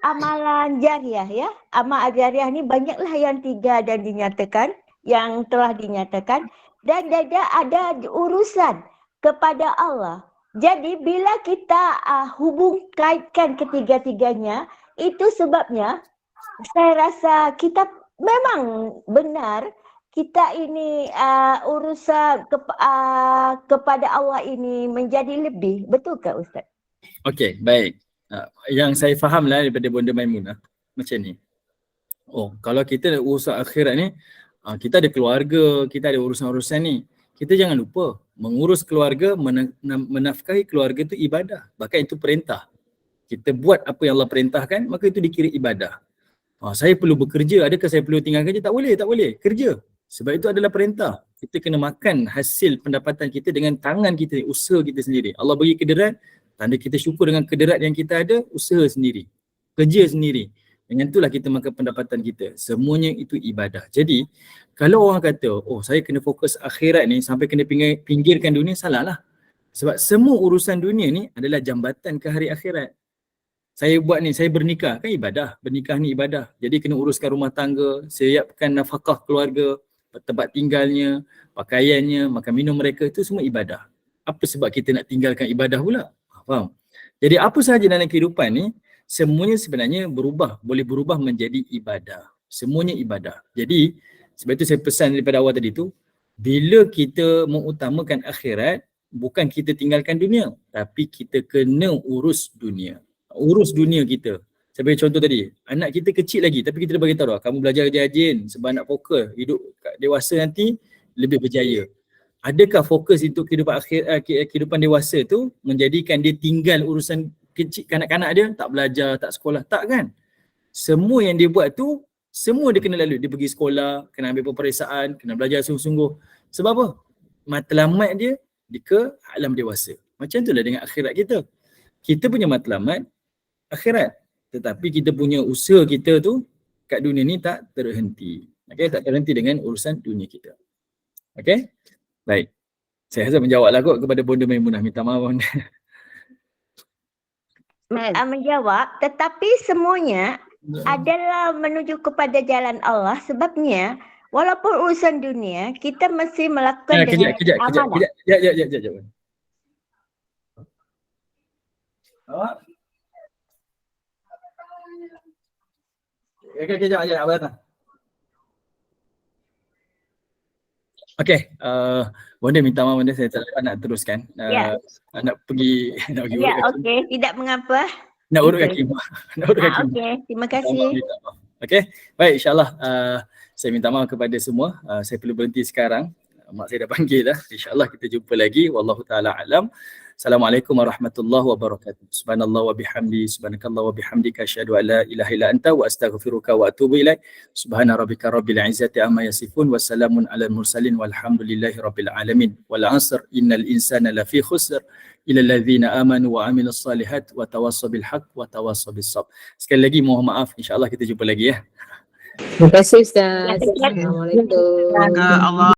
amalan jariah ya. Amal jariah ni banyaklah yang tiga dan dinyatakan, yang telah dinyatakan. Dan ada urusan kepada Allah. Jadi bila kita hubung kaitkan ketiga-tiganya, itu sebabnya saya rasa kita memang benar kita ini urusan kepada Allah ini menjadi lebih. Betul ke Ustaz? Okey, baik. Yang saya faham lah daripada Bonda Maimunah macam ni. Oh, kalau kita ada urusan akhirat ni, kita ada keluarga, kita ada urusan-urusan ni. Kita jangan lupa mengurus keluarga, menafkahi keluarga itu ibadah. Bahkan itu perintah. Kita buat apa yang Allah perintahkan, maka itu dikira ibadah. Saya perlu bekerja, adakah saya perlu tinggal kerja? Tak boleh. Kerja. Sebab itu adalah perintah. Kita kena makan hasil pendapatan kita dengan tangan kita, usaha kita sendiri. Allah bagi kederat, tanda kita syukur dengan kederat yang kita ada, usaha sendiri. Kerja sendiri. Dengan itulah kita makan pendapatan kita. Semuanya itu ibadah. Jadi, kalau orang kata, oh saya kena fokus akhirat ni sampai kena pinggirkan dunia, salah lah. Sebab semua urusan dunia ni adalah jambatan ke hari akhirat. Saya buat ni, saya bernikah, kan ibadah. Bernikah ni ibadah. Jadi kena uruskan rumah tangga, siapkan nafkah keluarga, tempat tinggalnya, pakaiannya, makan minum mereka, itu semua ibadah. apa sebab kita nak tinggalkan ibadah pula? Faham? Jadi apa sahaja dalam kehidupan ni, semuanya sebenarnya boleh berubah menjadi ibadah. Semuanya ibadah. Jadi sebab itu saya pesan daripada awal tadi tu, bila kita mengutamakan akhirat, bukan kita tinggalkan dunia, tapi kita kena urus dunia. Urus dunia kita. Saya bagi contoh tadi, anak kita kecil lagi tapi kita dah bagi tahu dah, kamu belajar rajin sebab nak fokus hidup dewasa nanti lebih berjaya. Adakah fokus untuk kehidupan dewasa tu menjadikan dia tinggal urusan kecil kanak-kanak dia, tak belajar, tak sekolah? Tak kan? Semua yang dia buat tu, semua dia kena lalui. Dia pergi sekolah, kena ambil peperiksaan, kena belajar sungguh-sungguh. Sebab apa? Matlamat dia ke alam dewasa. Macam itulah dengan akhirat kita. Kita punya matlamat akhirat. Tetapi kita punya usaha kita tu kat dunia ni tak terhenti. Okay? Tak terhenti dengan urusan dunia kita. Okay? Baik. Saya rasa menjawablah kot kepada Bonda Maimunah. Minta maaf Bonda. Menjawab, tetapi semuanya adalah menuju kepada jalan Allah. Sebabnya walaupun urusan dunia, kita mesti melakukan dengan amanah. Kejap. Kejap, apa datang? Okay, Bonda minta maaf Bonda, saya tak nak teruskan. Nak pergi Ya, okey, tidak mengapa. Nak urut kaki. Okey, terima kasih. Okay, baik, insyaAllah saya minta maaf kepada semua. Saya perlu berhenti sekarang. Mak saya dah panggil dah. InsyaAllah kita jumpa lagi. Wallahu ta'ala alam. Assalamualaikum warahmatullahi wabarakatuh. Subhanallah wa bihamdi, subhanakallah wa bihamdika, asyhadu an la ilaha illa anta wa astaghfiruka wa atubu ilaik. Subhana rabbika rabbil izzati amma yasifun wa salamun alal mursalin walhamdulillahi rabbil alamin. Wal 'asr innal insana lafi khusr illa allazina amanu wa amilus salihat wa tawassaw bil haqq wa tawassaw bis sabr. Sekali lagi mohon maaf, insya-Allah kita jumpa lagi ya. Terima kasih Ustaz. Assalamualaikum.